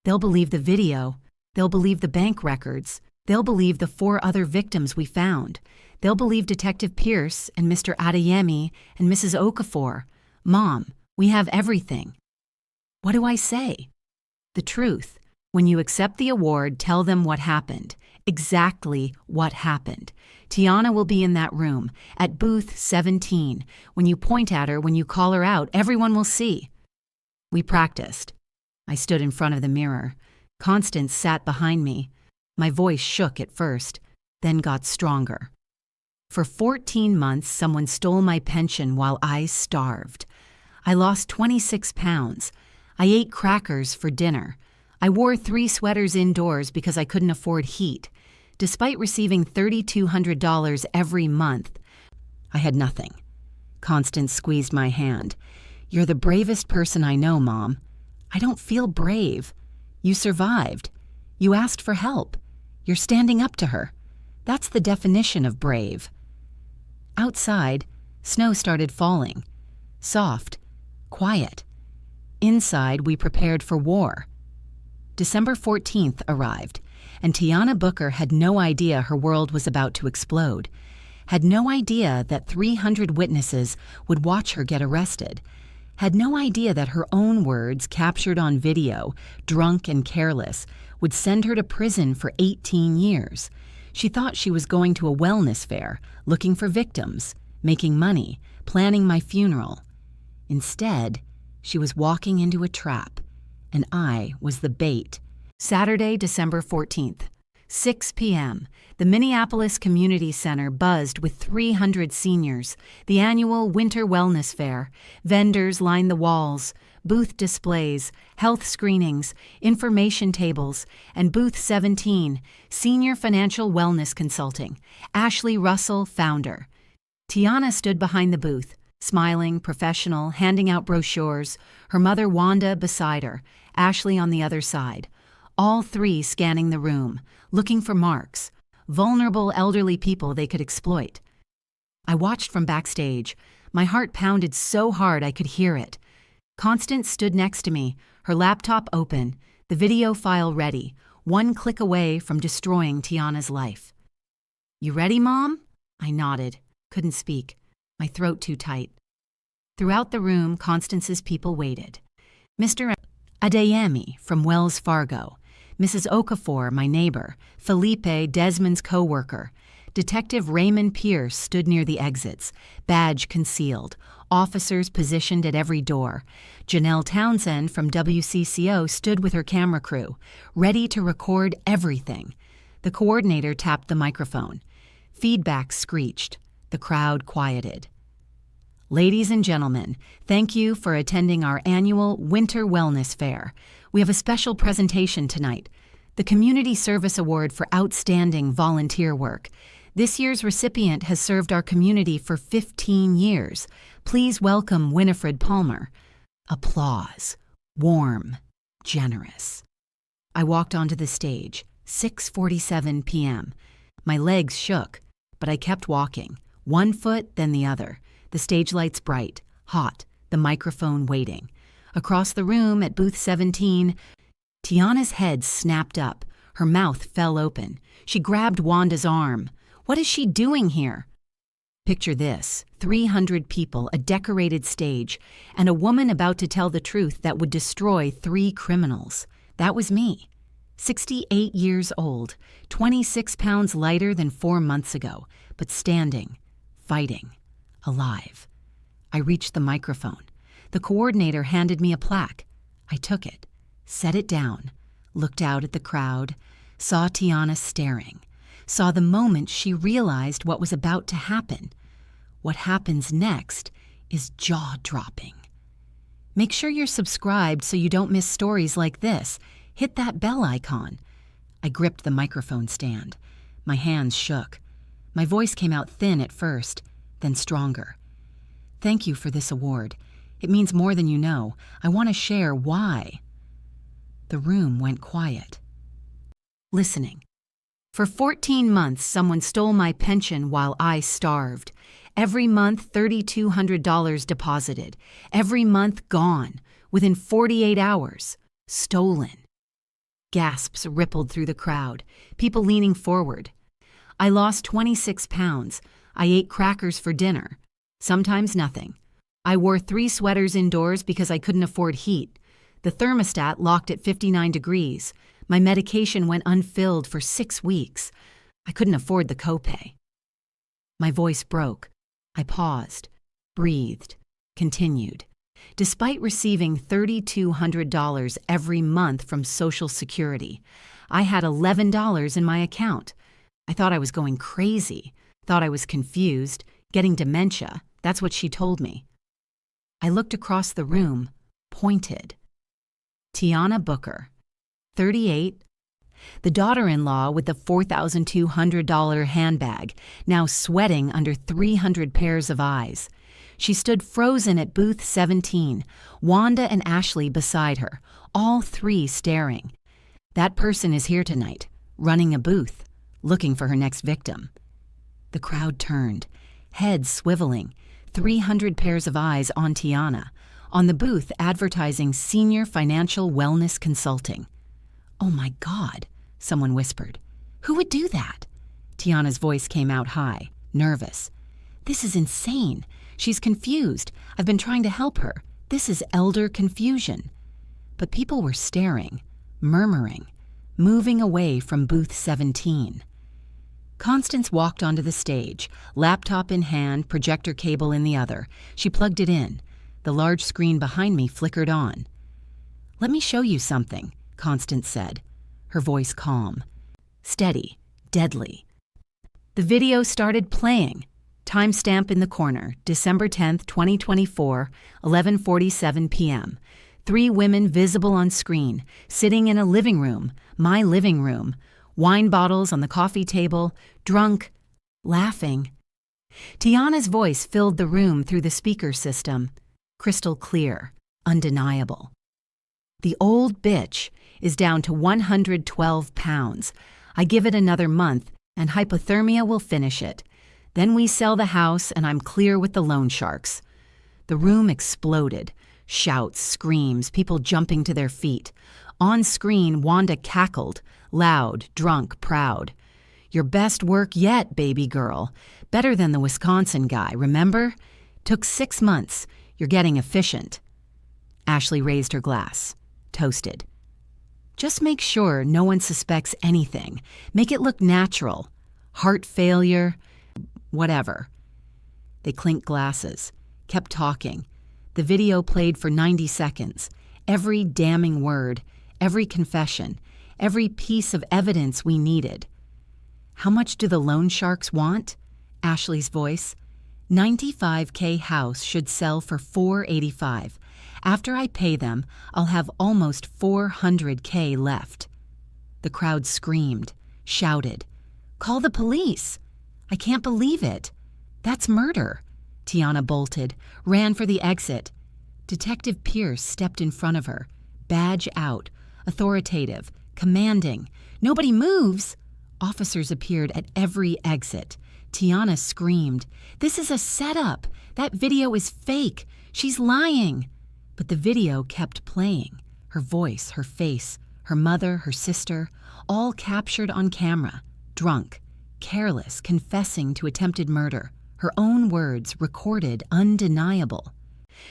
They'll believe the video. They'll believe the bank records. They'll believe the 4 other victims we found. They'll believe Detective Pierce and Mr. Adeyemi and Mrs. Okafor. Mom, we have everything. What do I say? The truth. When you accept the award, tell them what happened. Exactly what happened. Tiana will be in that room, at booth 17. When you point at her, when you call her out, everyone will see. We practiced. I stood in front of the mirror. Constance sat behind me. My voice shook at first, then got stronger. For 14 months, someone stole my pension while I starved. I lost 26 pounds. I ate crackers for dinner. I wore 3 sweaters indoors because I couldn't afford heat. Despite receiving $3,200 every month, I had nothing. Constance squeezed my hand. You're the bravest person I know, Mom. I don't feel brave. You survived. You asked for help. You're standing up to her. That's the definition of brave. Outside, snow started falling. Soft, quiet. Inside, we prepared for war. December 14th arrived, and Tiana Booker had no idea her world was about to explode. Had no idea that 300 witnesses would watch her get arrested. Had no idea that her own words, captured on video, drunk and careless, would send her to prison for 18 years. She thought she was going to a wellness fair, looking for victims, making money, planning my funeral. Instead, she was walking into a trap, and I was the bait. Saturday, December 14th, 6 p.m., the Minneapolis Community Center buzzed with 300 seniors, the annual Winter Wellness Fair. Vendors lined the walls, booth displays, health screenings, information tables, and booth 17, Senior Financial Wellness Consulting. Ashley Russell, founder. Tiana stood behind the booth, smiling, professional, handing out brochures, her mother Wanda beside her, Ashley on the other side. All 3 scanning the room, looking for marks, vulnerable elderly people they could exploit. I watched from backstage. My heart pounded so hard I could hear it. Constance stood next to me, her laptop open, the video file ready, one click away from destroying Tiana's life. "You ready, Mom?" I nodded. Couldn't speak. My throat too tight. Throughout the room, Constance's people waited. Mr. Adeyemi from Wells Fargo, Mrs. Okafor, my neighbor, Felipe, Desmond's co-worker. Detective Raymond Pierce stood near the exits, badge concealed, officers positioned at every door. Janelle Townsend from WCCO stood with her camera crew, ready to record everything. The coordinator tapped the microphone. Feedback screeched. The crowd quieted. Ladies and gentlemen, thank you for attending our annual Winter Wellness Fair. We have a special presentation tonight, the Community Service Award for Outstanding Volunteer Work. This year's recipient has served our community for 15 years. Please welcome Winifred Palmer. Applause. Warm. Generous. I walked onto the stage, 6:47 p.m. My legs shook, but I kept walking, one foot then the other. The stage lights bright, hot, the microphone waiting. Across the room at booth 17, Tiana's head snapped up. Her mouth fell open. She grabbed Wanda's arm. What is she doing here? Picture this, 300 people, a decorated stage, and a woman about to tell the truth that would destroy 3 criminals. That was me. 68 years old, 26 pounds lighter than 4 months ago, but standing, fighting, alive. I reached the microphone. The coordinator handed me a plaque. I took it, set it down, looked out at the crowd, saw Tiana staring, saw the moment she realized what was about to happen. What happens next is jaw-dropping. Make sure you're subscribed so you don't miss stories like this. Hit that bell icon. I gripped the microphone stand. My hands shook. My voice came out thin at first, then stronger. Thank you for this award. It means more than you know. I want to share why. The room went quiet. Listening. For 14 months, someone stole my pension while I starved. Every month, $3,200 deposited. Every month, gone. Within 48 hours. Stolen. Gasps rippled through the crowd, people leaning forward. I lost 26 pounds. I ate crackers for dinner. Sometimes nothing. I wore 3 sweaters indoors because I couldn't afford heat. The thermostat locked at 59 degrees. My medication went unfilled for 6 weeks. I couldn't afford the copay. My voice broke. I paused, breathed, continued. Despite receiving $3,200 every month from Social Security, I had $11 in my account. I thought I was going crazy, thought I was confused, getting dementia. That's what she told me. I looked across the room, pointed. Tiana Booker, 38, the daughter-in-law with the $4,200 handbag, now sweating under 300 pairs of eyes. She stood frozen at booth 17, Wanda and Ashley beside her, all 3 staring. That person is here tonight, running a booth, looking for her next victim. The crowd turned, heads swiveling, 300 pairs of eyes on Tiana, on the booth advertising Senior Financial Wellness Consulting. "Oh my God," someone whispered. "Who would do that?" Tiana's voice came out high, nervous. "This is insane. She's confused. I've been trying to help her. This is elder confusion." But people were staring, murmuring, moving away from booth 17. Constance walked onto the stage, laptop in hand, projector cable in the other. She plugged it in. The large screen behind me flickered on. "Let me show you something," Constance said, her voice calm, steady, deadly. The video started playing. Timestamp in the corner, December 10th, 2024, 11:47 p.m. 3 women visible on screen, sitting in a living room, my living room, wine bottles on the coffee table, drunk, laughing. Tiana's voice filled the room through the speaker system, crystal clear, undeniable. "The old bitch is down to 112 pounds. I give it another month, and hypothermia will finish it. Then we sell the house, and I'm clear with the loan sharks." The room exploded. Shouts, screams, people jumping to their feet. On screen, Wanda cackled, loud, drunk, proud. Your best work yet, baby girl. Better than the Wisconsin guy, remember? Took 6 months. You're getting efficient. Ashley raised her glass. Toasted. Just make sure no one suspects anything. Make it look natural. Heart failure, whatever. They clinked glasses, kept talking. The video played for 90 seconds. Every damning word, every confession, every piece of evidence we needed. How much do the loan sharks want? Ashley's voice. $95K house should sell for $485. After I pay them, I'll have almost $400K left. The crowd screamed, shouted, "Call the police! I can't believe it! That's murder!" Tiana bolted, ran for the exit. Detective Pierce stepped in front of her, badge out, authoritative, commanding. "Nobody moves!" Officers appeared at every exit. Tiana screamed, "This is a setup! That video is fake! She's lying!" But the video kept playing. Her voice, her face, her mother, her sister, all captured on camera. Drunk, careless, confessing to attempted murder. Her own words, recorded, undeniable.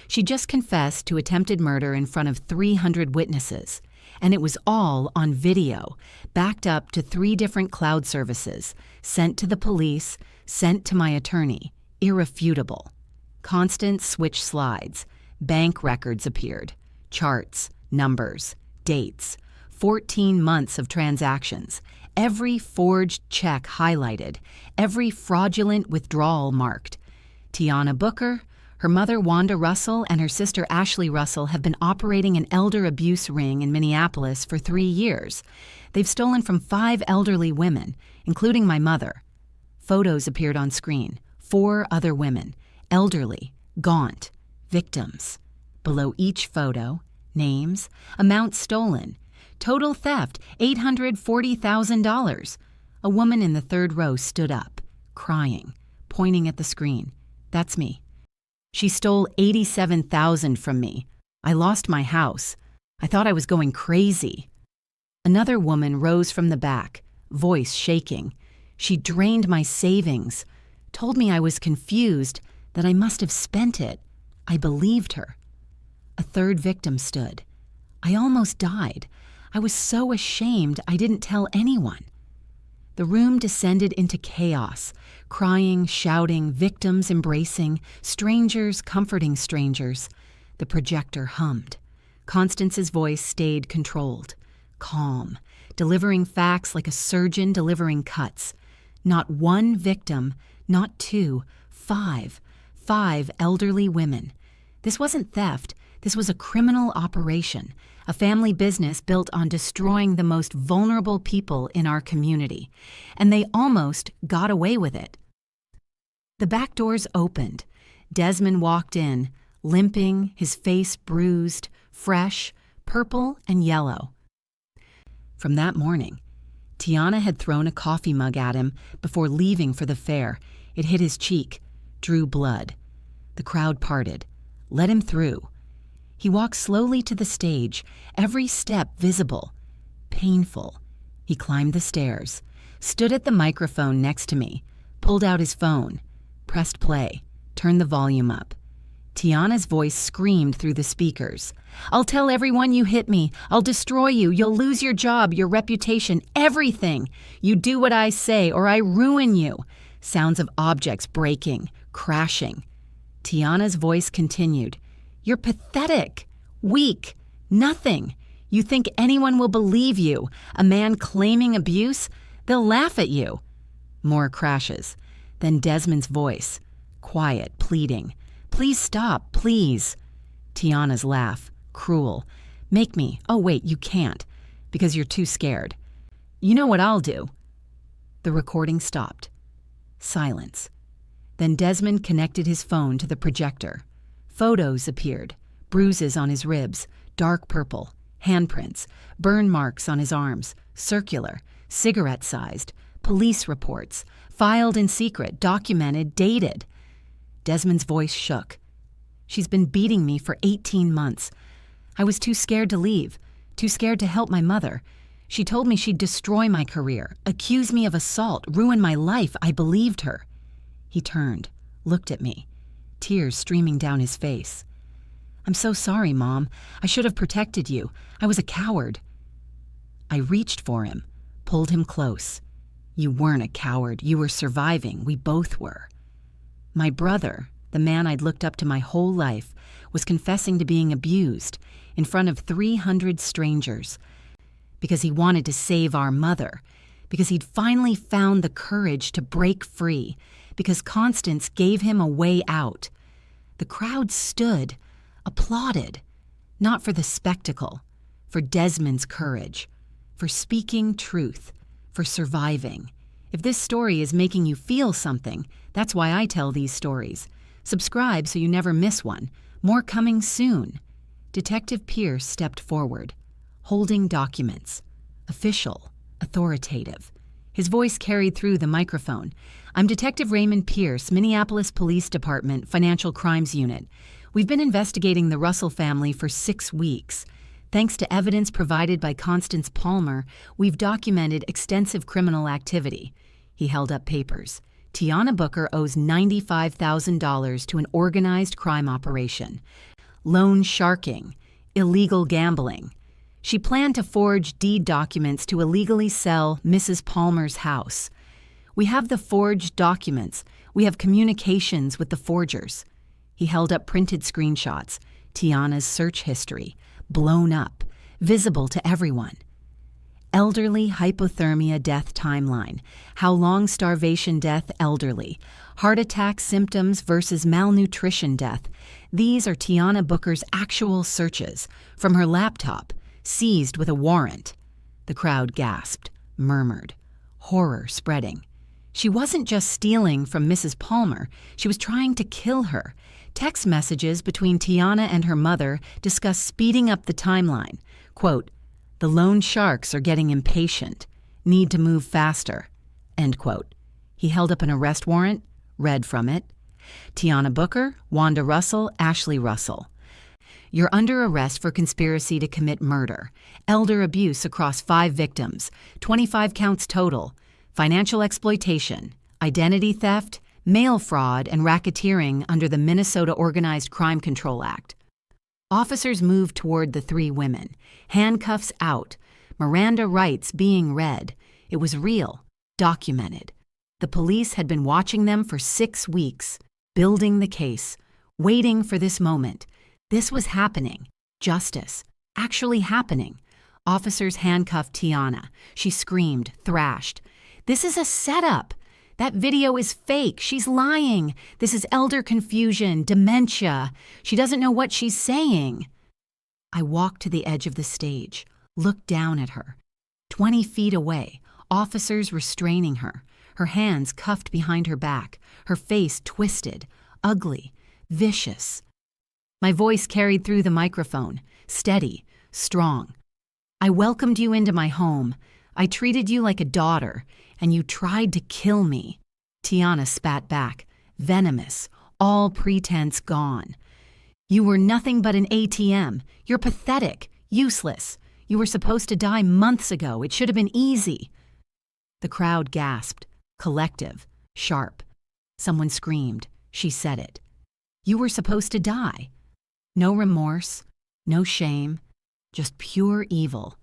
She just confessed to attempted murder in front of 300 witnesses. And it was all on video, backed up to 3 different cloud services, sent to the police, sent to my attorney. Irrefutable. Constant switch slides. Bank records appeared. Charts, numbers, dates. 14 months of transactions. Every forged check highlighted. Every fraudulent withdrawal marked. Tiana Booker, her mother Wanda Russell, and her sister Ashley Russell have been operating an elder abuse ring in Minneapolis for 3 years. They've stolen from 5 elderly women, including my mother. Photos appeared on screen. 4 other women, elderly, gaunt, victims. Below each photo, names, amount stolen. Total theft, $840,000. A woman in the 3rd row stood up, crying, pointing at the screen. "That's me. She stole $87,000 from me. I lost my house. I thought I was going crazy." Another woman rose from the back, voice shaking. "She drained my savings, told me I was confused, that I must have spent it. I believed her." A 3rd victim stood. "I almost died. I was so ashamed I didn't tell anyone." The room descended into chaos, crying, shouting, victims embracing, strangers comforting strangers. The projector hummed. Constance's voice stayed controlled, calm, delivering facts like a surgeon delivering cuts. Not 1 victim, not 2, 5. 5 elderly women. This wasn't theft. This was a criminal operation, a family business built on destroying the most vulnerable people in our community. And they almost got away with it. The back doors opened. Desmond walked in, limping, his face bruised, fresh, purple and yellow. From that morning, Tiana had thrown a coffee mug at him before leaving for the fair. It hit his cheek, drew blood. The crowd parted. Let him through. He walked slowly to the stage, every step visible. Painful. He climbed the stairs, stood at the microphone next to me, pulled out his phone, pressed play, turned the volume up. Tiana's voice screamed through the speakers. "I'll tell everyone you hit me. I'll destroy you. You'll lose your job, your reputation, everything. You do what I say or I ruin you." Sounds of objects breaking, crashing. Tiana's voice continued. "You're pathetic, weak, nothing. You think anyone will believe you? A man claiming abuse? They'll laugh at you." More crashes. Then Desmond's voice, quiet, pleading. "Please stop, please." Tiana's laugh, cruel. "Make me. Oh, wait, you can't, because you're too scared. You know what I'll do." The recording stopped. Silence. Then Desmond connected his phone to the projector. Photos appeared, bruises on his ribs, dark purple, handprints, burn marks on his arms, circular, cigarette-sized, police reports, filed in secret, documented, dated. Desmond's voice shook. "She's been beating me for 18 months. I was too scared to leave, too scared to help my mother. She told me she'd destroy my career, accuse me of assault, ruin my life. I believed her. He turned, looked at me, tears streaming down his face. I'm so sorry, Mom. I should have protected you. I was a coward. I reached for him, pulled him close. You weren't a coward. You were surviving. We both were. My brother, the man I'd looked up to my whole life, was confessing to being abused in front of 300 strangers because he wanted to save our mother, because he'd finally found the courage to break free, because Constance gave him a way out. The crowd stood, applauded, not for the spectacle, for Desmond's courage, for speaking truth, for surviving. If this story is making you feel something, that's why I tell these stories. Subscribe so you never miss one. More coming soon. Detective Pierce stepped forward, holding documents. Official, authoritative. His voice carried through the microphone. I'm Detective Raymond Pierce, Minneapolis Police Department, Financial Crimes Unit. We've been investigating the Russell family for 6 weeks. Thanks to evidence provided by Constance Palmer, we've documented extensive criminal activity. He held up papers. Tiana Booker owes $95,000 to an organized crime operation. Loan sharking, illegal gambling. She planned to forge deed documents to illegally sell Mrs. Palmer's house. We have the forged documents. We have communications with the forgers. He held up printed screenshots. Tiana's search history, blown up, visible to everyone. Elderly hypothermia death timeline. How long starvation death elderly. Heart attack symptoms versus malnutrition death. These are Tiana Booker's actual searches from her laptop, seized with a warrant. The crowd gasped, murmured, horror spreading. She wasn't just stealing from Mrs. Palmer, she was trying to kill her. Text messages between Tiana and her mother discuss speeding up the timeline. Quote, the loan sharks are getting impatient, need to move faster. End quote. He held up an arrest warrant, read from it. Tiana Booker, Wanda Russell, Ashley Russell. You're under arrest for conspiracy to commit murder, elder abuse across 5 victims, 25 counts total, financial exploitation, identity theft, mail fraud, and racketeering under the Minnesota Organized Crime Control Act. Officers moved toward the 3 women, handcuffs out, Miranda rights being read. It was real, documented. The police had been watching them for 6 weeks, building the case, waiting for this moment. This was happening. Justice. Actually happening. Officers handcuffed Tiana. She screamed, thrashed. This is a setup. That video is fake. She's lying. This is elder confusion, dementia. She doesn't know what she's saying. I walked to the edge of the stage, looked down at her. 20 feet away, officers restraining her, her hands cuffed behind her back, her face twisted, ugly, vicious. My voice carried through the microphone, steady, strong. I welcomed you into my home. I treated you like a daughter, and you tried to kill me. Tiana spat back, venomous, all pretense gone. You were nothing but an ATM. You're pathetic, useless. You were supposed to die months ago. It should have been easy. The crowd gasped, collective, sharp. Someone screamed. She said it. You were supposed to die. No remorse, no shame, just pure evil.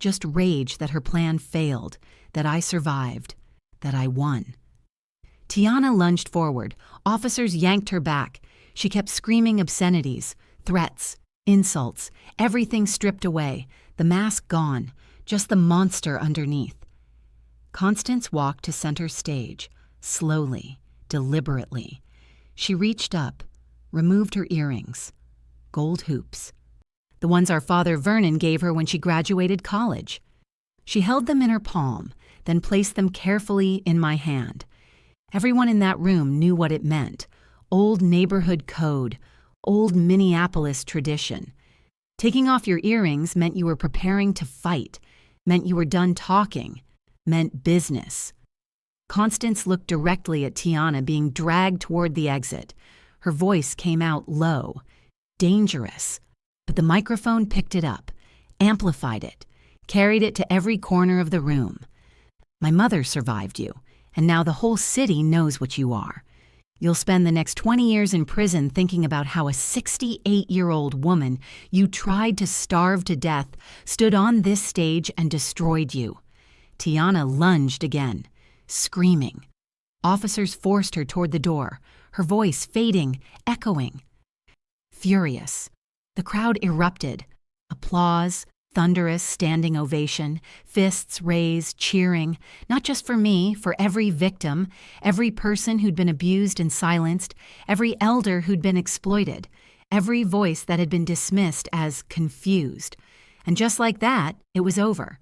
Just rage that her plan failed, that I survived, that I won. Tiana lunged forward. Officers yanked her back. She kept screaming obscenities, threats, insults, everything stripped away, the mask gone, just the monster underneath. Constance walked to center stage, slowly, deliberately. She reached up, removed her earrings. Gold hoops. The ones our father Vernon gave her when she graduated college. She held them in her palm, then placed them carefully in my hand. Everyone in that room knew what it meant. Old neighborhood code, old Minneapolis tradition. Taking off your earrings meant you were preparing to fight, meant you were done talking, meant business. Constance looked directly at Tiana being dragged toward the exit. Her voice came out low, dangerous, but the microphone picked it up, amplified it. carried it to every corner of the room. My mother survived you, and now the whole city knows what you are. You'll spend the next 20 years in prison thinking about how a 68-year-old woman you tried to starve to death stood on this stage and destroyed you. Tiana lunged again, screaming. Officers forced her toward the door, her voice fading, echoing. Furious, the crowd erupted. Applause, thunderous standing ovation, fists raised, cheering, not just for me, for every victim, every person who'd been abused and silenced, every elder who'd been exploited, every voice that had been dismissed as confused. And just like that, it was over.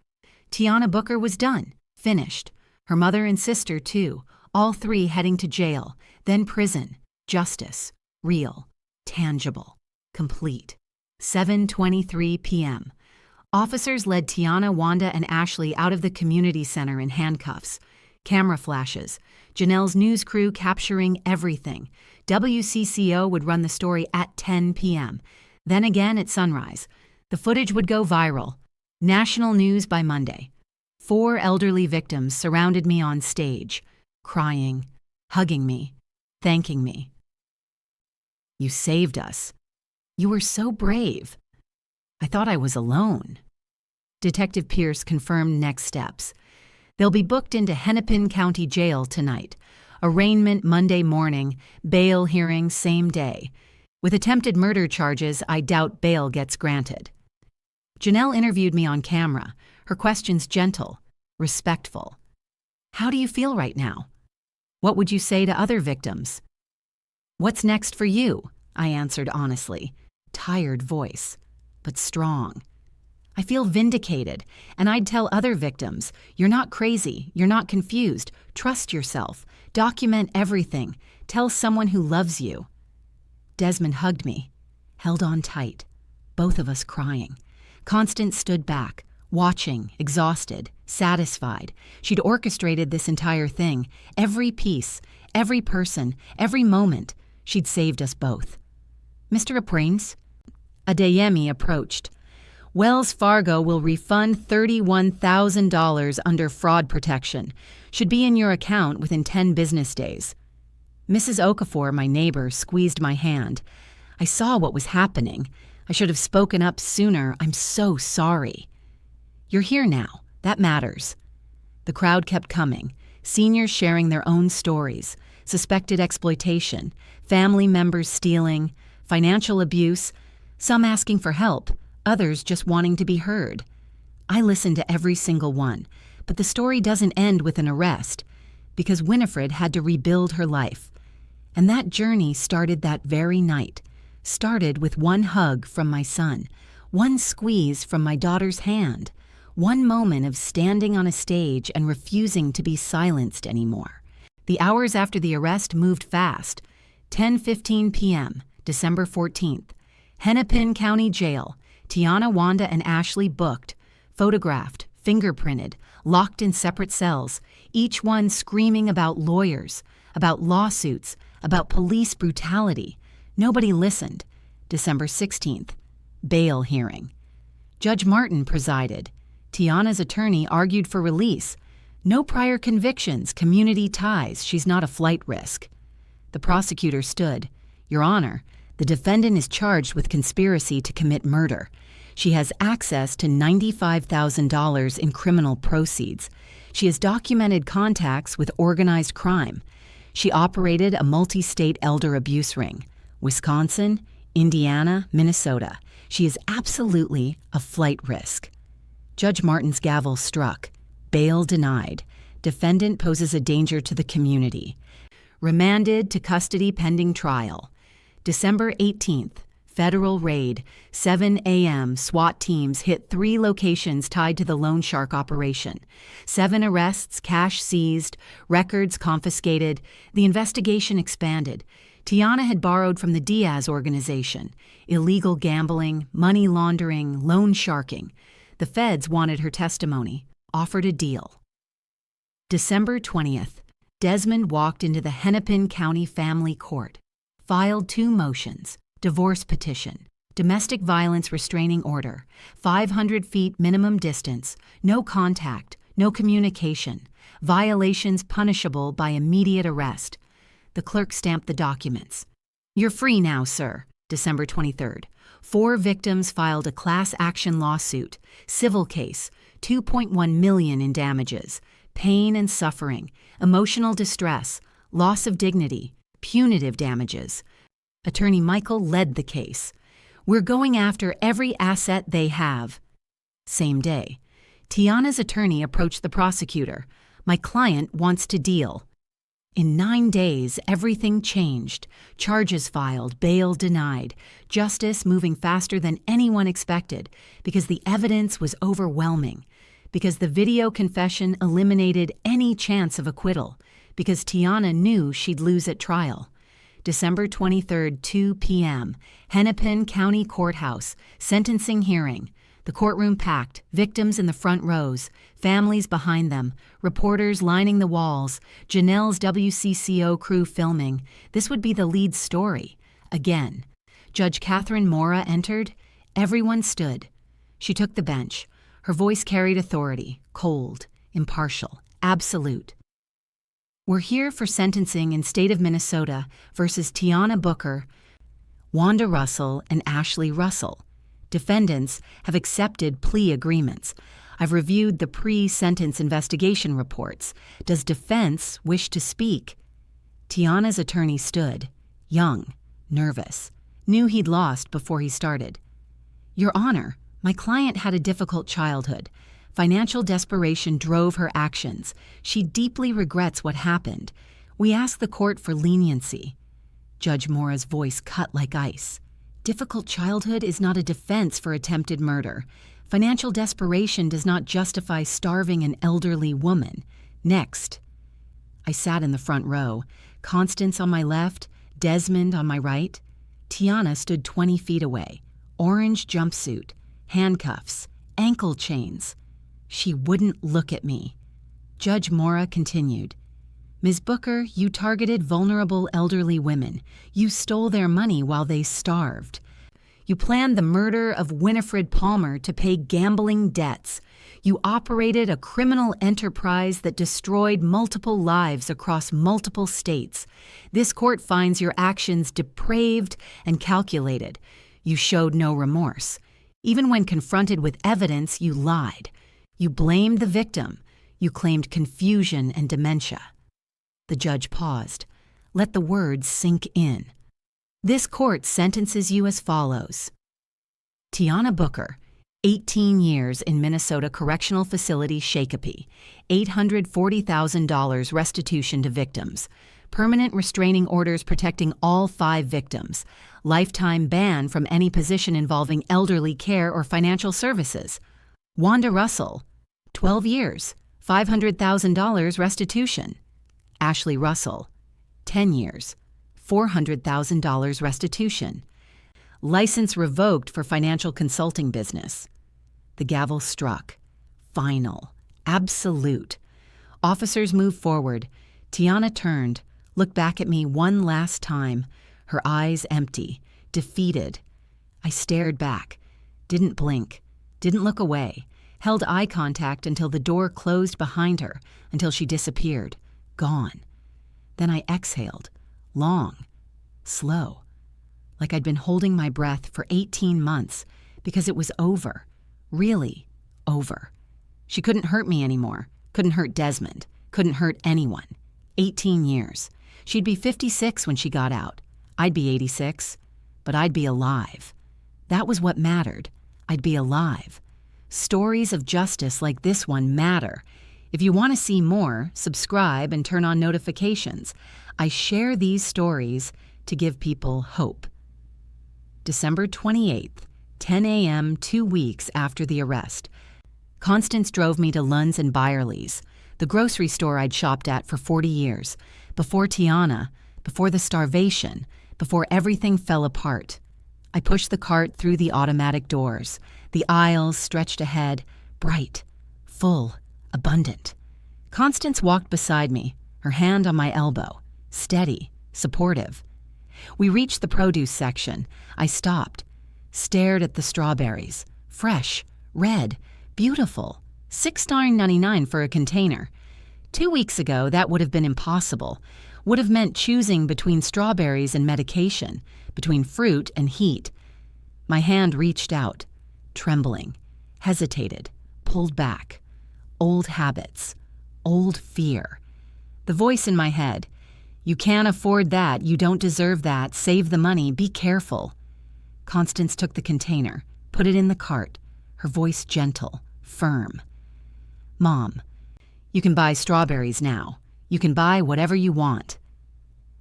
Tiana Booker was done, finished. Her mother and sister, too, all three heading to jail, then prison, justice, real, tangible, complete. 7:23 p.m. Officers led Tiana, Wanda, and Ashley out of the community center in handcuffs. Camera flashes. Janelle's news crew capturing everything. WCCO would run the story at 10 p.m. Then again at sunrise. The footage would go viral. National news by Monday. 4 elderly victims surrounded me on stage, crying, hugging me, thanking me. You saved us. You were so brave. I thought I was alone. Detective Pierce confirmed next steps. They'll be booked into Hennepin County Jail tonight. Arraignment Monday morning, bail hearing same day. With attempted murder charges, I doubt bail gets granted. Janelle interviewed me on camera, her questions gentle, respectful. How do you feel right now? What would you say to other victims? What's next for you? I answered honestly, tired voice, but strong. I feel vindicated, and I'd tell other victims, you're not crazy, you're not confused, trust yourself, document everything, tell someone who loves you. Desmond hugged me, held on tight, both of us crying. Constance stood back, watching, exhausted, satisfied. She'd orchestrated this entire thing, every piece, every person, every moment. She'd saved us both. Mr. Apprains? Adeyemi approached. Wells Fargo will refund $31,000 under fraud protection. Should be in your account within 10 business days. Mrs. Okafor, my neighbor, squeezed my hand. I saw what was happening. I should have spoken up sooner. I'm so sorry. You're here now. That matters. The crowd kept coming, seniors sharing their own stories, suspected exploitation, family members stealing, financial abuse, some asking for help, others just wanting to be heard. I listened to every single one, but the story doesn't end with an arrest, because Winifred had to rebuild her life. And that journey started that very night, started with one hug from my son, one squeeze from my daughter's hand, one moment of standing on a stage and refusing to be silenced anymore. The hours after the arrest moved fast. 10:15 p.m., December 14th. Hennepin County Jail. Tiana, Wanda, and Ashley booked, photographed, fingerprinted, locked in separate cells, each one screaming about lawyers, about lawsuits, about police brutality. Nobody listened. December 16th. Bail hearing. Judge Martin presided. Tiana's attorney argued for release. No prior convictions, community ties, she's not a flight risk. The prosecutor stood. Your Honor, the defendant is charged with conspiracy to commit murder. She has access to $95,000 in criminal proceeds. She has documented contacts with organized crime. She operated a multi-state elder abuse ring. Wisconsin, Indiana, Minnesota. She is absolutely a flight risk. Judge Martin's gavel struck. Bail denied. Defendant poses a danger to the community. Remanded to custody pending trial. December 18th, federal raid. 7 a.m., SWAT teams hit 3 locations tied to the Loan Shark operation. 7 arrests, cash seized, records confiscated. The investigation expanded. Tiana had borrowed from the Diaz organization. Illegal gambling, money laundering, loan sharking. The feds wanted her testimony, offered a deal. December 20th, Desmond walked into the Hennepin County Family Court, filed 2 motions, divorce petition, Domestic violence restraining order, 500 feet minimum distance, no contact, no communication, violations punishable by immediate arrest. The clerk stamped the documents. You're free now, sir. December 23rd. 4 victims filed a class action lawsuit, civil case, $2.1 million in damages, pain and suffering, emotional distress, loss of dignity, punitive damages. Attorney Michael led the case. We're going after every asset they have. Same day. Tiana's attorney approached the prosecutor. My client wants to deal. In 9 days, everything changed. Charges filed, bail denied, justice moving faster than anyone expected because the evidence was overwhelming, because the video confession eliminated any chance of acquittal, because Tiana knew she'd lose at trial. December 23rd, 2 p.m., Hennepin County Courthouse, sentencing hearing. The courtroom packed, victims in the front rows, families behind them, reporters lining the walls, Janelle's WCCO crew filming. This would be the lead story. Again. Judge Catherine Mora entered. Everyone stood. She took the bench. Her voice carried authority, cold, impartial, absolute. We're here for sentencing in state of Minnesota versus Tiana Booker, Wanda Russell, and Ashley Russell. Defendants have accepted plea agreements. I've reviewed the pre-sentence investigation reports. Does defense wish to speak? Tiana's attorney stood, young, nervous, knew he'd lost before he started. Your Honor, my client had a difficult childhood. Financial desperation drove her actions. She deeply regrets what happened. We ask the court for leniency. Judge Mora's voice cut like ice. Difficult childhood is not a defense for attempted murder. Financial desperation does not justify starving an elderly woman. Next. I sat in the front row. Constance on my left, Desmond on my right. Tiana stood 20 feet away. Orange jumpsuit, handcuffs, ankle chains. She wouldn't look at me. Judge Mora continued. Ms. Booker, you targeted vulnerable elderly women. You stole their money while they starved. You planned the murder of Winifred Palmer to pay gambling debts. You operated a criminal enterprise that destroyed multiple lives across multiple states. This court finds your actions depraved and calculated. You showed no remorse. Even when confronted with evidence, you lied. You blamed the victim. You claimed confusion and dementia. The judge paused. Let the words sink in. This court sentences you as follows. Tiana Booker, 18 years in Minnesota Correctional Facility Shakopee, $840,000 restitution to victims, permanent restraining orders protecting all 5 victims, lifetime ban from any position involving elderly care or financial services. Wanda Russell, 12 years, $500,000 restitution. Ashley Russell, 10 years, $400,000 restitution. License revoked for financial consulting business. The gavel struck. Final. Absolute. Officers moved forward. Tiana turned, looked back at me one last time, her eyes empty, defeated. I stared back, didn't blink, didn't look away, held eye contact until the door closed behind her, until she disappeared, gone. Then I exhaled, long, slow, like I'd been holding my breath for 18 months because it was over, really over. She couldn't hurt me anymore, couldn't hurt Desmond, couldn't hurt anyone. 18 years. She'd be 56 when she got out. I'd be 86, but I'd be alive. That was what mattered. I'd be alive. Stories of justice like this one matter. If you want to see more, subscribe and turn on notifications. I share these stories to give people hope. December 28th, 10 a.m., 2 weeks after the arrest. Constance drove me to Lund's and Byerly's, the grocery store I'd shopped at for 40 years, before Tiana, before the starvation, before everything fell apart. I pushed the cart through the automatic doors. The aisles stretched ahead, bright, full, abundant. Constance walked beside me, her hand on my elbow, steady, supportive. We reached the produce section. I stopped. stared at the strawberries. Fresh, red, beautiful. $6.99 for a container. 2 weeks ago, that would have been impossible. Would have meant choosing between strawberries and medication, between fruit and heat. My hand reached out, trembling, hesitated, pulled back. Old habits, old fear. The voice in my head, "You can't afford that, you don't deserve that, save the money, be careful." Constance took the container, put it in the cart, her voice gentle, firm. "Mom, you can buy strawberries now. You can buy whatever you want."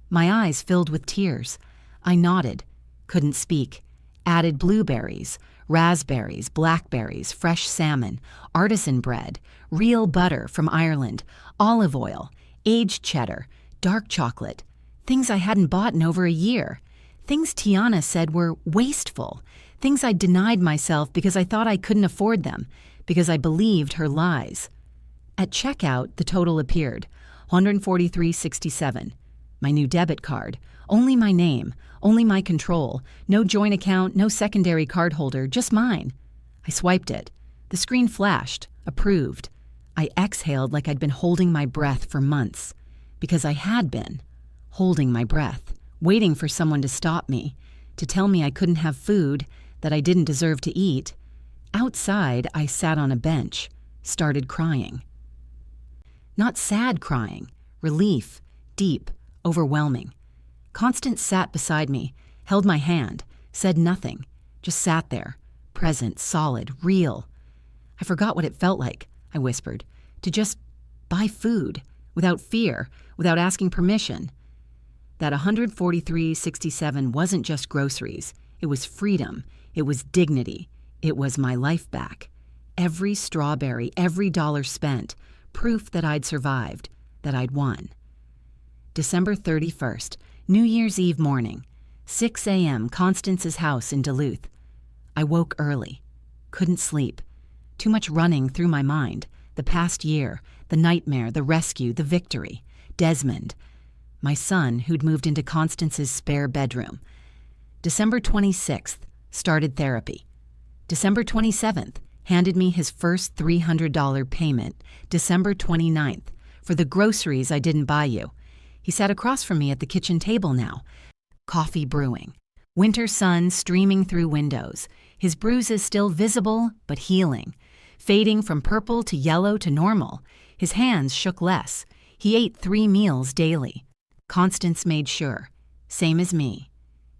My eyes filled with tears. I nodded, couldn't speak. Added blueberries, raspberries, blackberries, fresh salmon, artisan bread, real butter from Ireland, olive oil, aged cheddar, dark chocolate, things I hadn't bought in over a year, things Tiana said were wasteful, things I denied myself because I thought I couldn't afford them, because I believed her lies. At checkout, the total appeared, $143.67. My new debit card, only my name, only my control, no joint account, no secondary card holder, just mine. I swiped it. The screen flashed, approved. I exhaled like I'd been holding my breath for months, because I had been, holding my breath, waiting for someone to stop me, to tell me I couldn't have food, that I didn't deserve to eat. Outside, I sat on a bench, started crying. Not sad crying, relief, deep, overwhelming. Constance sat beside me, held my hand, said nothing, just sat there, present, solid, real. I forgot what it felt like, I whispered, to just buy food, without fear, without asking permission. That $143.67 wasn't just groceries. It was freedom. It was dignity. It was my life back. Every strawberry, every dollar spent, proof that I'd survived, that I'd won. December 31st, New Year's Eve morning, 6 a.m., Constance's house in Duluth. I woke early. Couldn't sleep. Too much running through my mind. The past year, the nightmare, the rescue, the victory. Desmond, my son who'd moved into Constance's spare bedroom. December 26th, started therapy. December 27th, handed me his first $300 payment. December 29th, for the groceries I didn't buy you. He sat across from me at the kitchen table now. Coffee brewing. Winter sun streaming through windows. His bruises still visible, but healing. Fading from purple to yellow to normal. His hands shook less. He ate 3 meals daily. Constance made sure. Same as me.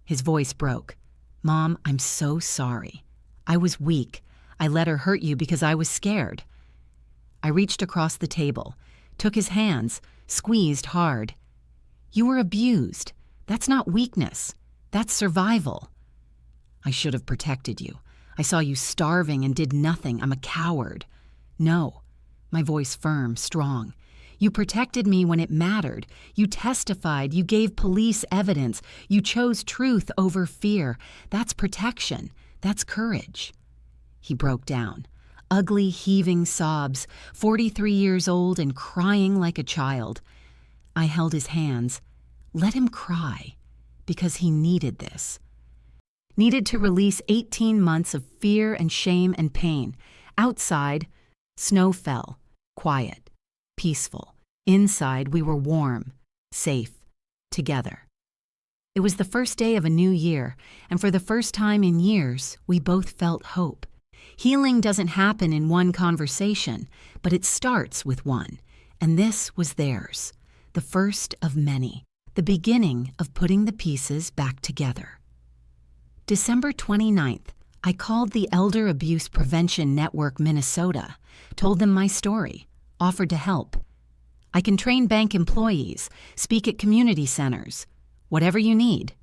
His voice broke. "Mom, I'm so sorry. I was weak. I let her hurt you because I was scared." I reached across the table, took his hands, squeezed hard. "You were abused. That's not weakness. That's survival." "I should have protected you. I saw you starving and did nothing. I'm a coward." "No." My voice firm, strong. "You protected me when it mattered. You testified. You gave police evidence. You chose truth over fear. That's protection. That's courage." He broke down. Ugly, heaving sobs, 43 years old and crying like a child. I held his hands. Let him cry, because he needed this. Needed to release 18 months of fear and shame and pain. Outside, snow fell, quiet, peaceful. Inside, we were warm, safe, together. It was the first day of a new year, and for the first time in years, we both felt hope. Healing doesn't happen in one conversation, but it starts with one, and this was theirs, the first of many, the beginning of putting the pieces back together. December 29th, I called the Elder Abuse Prevention Network Minnesota, told them my story, offered to help. "I can train bank employees, speak at community centers, whatever you need."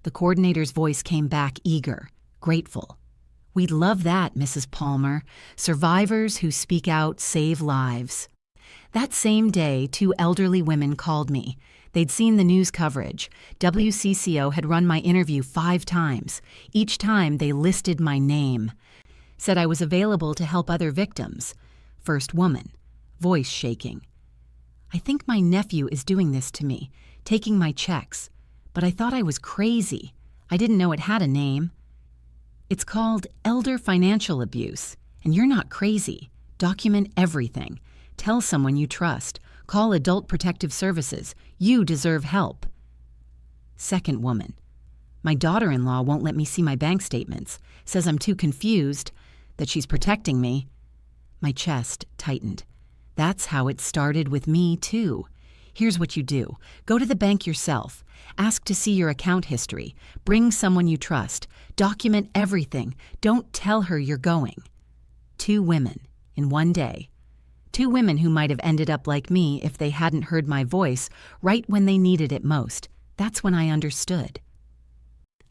The coordinator's voice came back eager, grateful. "We'd love that, Mrs. Palmer. Survivors who speak out save lives." That same day, 2 elderly women called me. They'd seen the news coverage. WCCO had run my interview 5 times. Each time they listed my name. Said I was available to help other victims. First woman, voice shaking. "I think my nephew is doing this to me, taking my checks. But I thought I was crazy. I didn't know it had a name." It's called elder financial abuse, and you're not crazy. Document everything. Tell someone you trust. Call Adult Protective Services. You deserve help. Second woman. My daughter-in-law won't let me see my bank statements. Says I'm too confused, that she's protecting me. My chest tightened. That's how it started with me, too. Here's what you do. Go to the bank yourself. Ask to see your account history. Bring someone you trust. Document everything. Don't tell her you're going. 2 women in one day. 2 women who might have ended up like me if they hadn't heard my voice right when they needed it most. That's when I understood.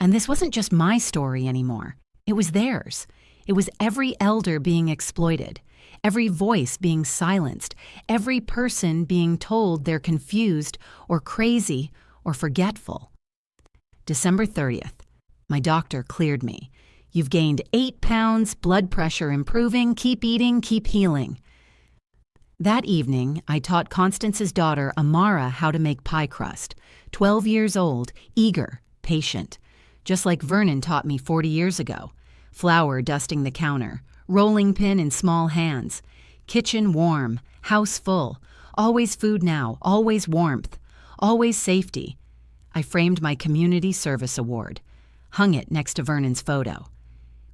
And this wasn't just my story anymore. It was theirs. It was every elder being exploited, every voice being silenced, every person being told they're confused or crazy or forgetful. December 30th. My doctor cleared me. You've gained 8 pounds, blood pressure improving, keep eating, keep healing. That evening, I taught Constance's daughter, Amara, how to make pie crust. 12 years old, eager, patient. Just like Vernon taught me 40 years ago. Flour dusting the counter, rolling pin in small hands. Kitchen warm, house full. Always food now, always warmth. Always safety. I framed my community service award. Hung it next to Vernon's photo.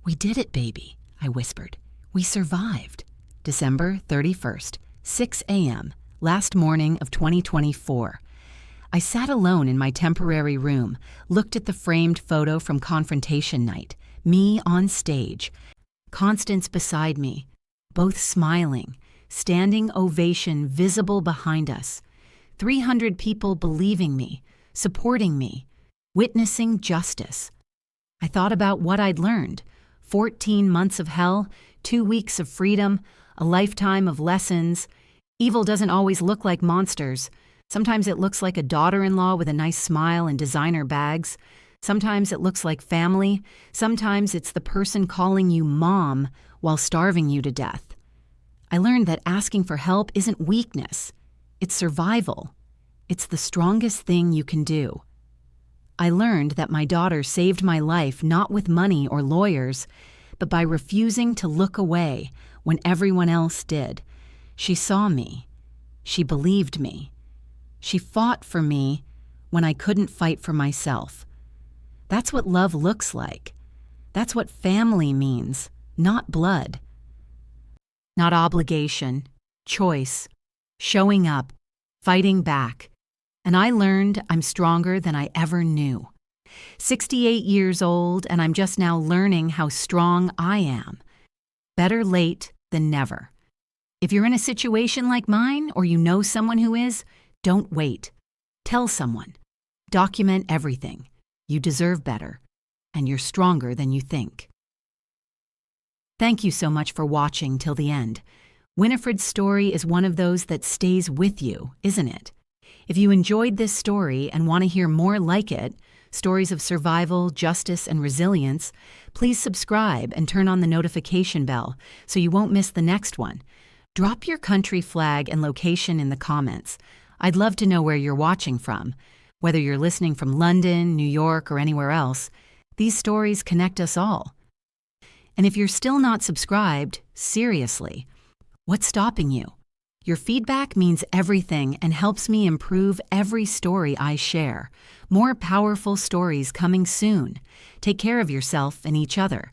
We did it, baby, I whispered. We survived. December 31st, 6 a.m., last morning of 2024. I sat alone in my temporary room, looked at the framed photo from Confrontation night, me on stage, Constance beside me, both smiling, standing ovation visible behind us, 300 people believing me, supporting me, witnessing justice. I thought about what I'd learned, 14 months of hell, 2 weeks of freedom, a lifetime of lessons. Evil doesn't always look like monsters. Sometimes it looks like a daughter-in-law with a nice smile and designer bags. Sometimes it looks like family. Sometimes it's the person calling you mom while starving you to death. I learned that asking for help isn't weakness. It's survival. It's the strongest thing you can do. I learned that my daughter saved my life not with money or lawyers, but by refusing to look away when everyone else did. She saw me. She believed me. She fought for me when I couldn't fight for myself. That's what love looks like. That's what family means, not blood. Not obligation, choice, showing up, fighting back. And I learned I'm stronger than I ever knew. 68 years old, and I'm just now learning how strong I am. Better late than never. If you're in a situation like mine, or you know someone who is, don't wait. Tell someone. Document everything. You deserve better, and you're stronger than you think. Thank you so much for watching till the end. Winifred's story is one of those that stays with you, isn't it? If you enjoyed this story and want to hear more like it, stories of survival, justice, and resilience, please subscribe and turn on the notification bell so you won't miss the next one. Drop your country flag and location in the comments. I'd love to know where you're watching from. Whether you're listening from London, New York, or anywhere else, these stories connect us all. And if you're still not subscribed, seriously, what's stopping you? Your feedback means everything and helps me improve every story I share. More powerful stories coming soon. Take care of yourself and each other.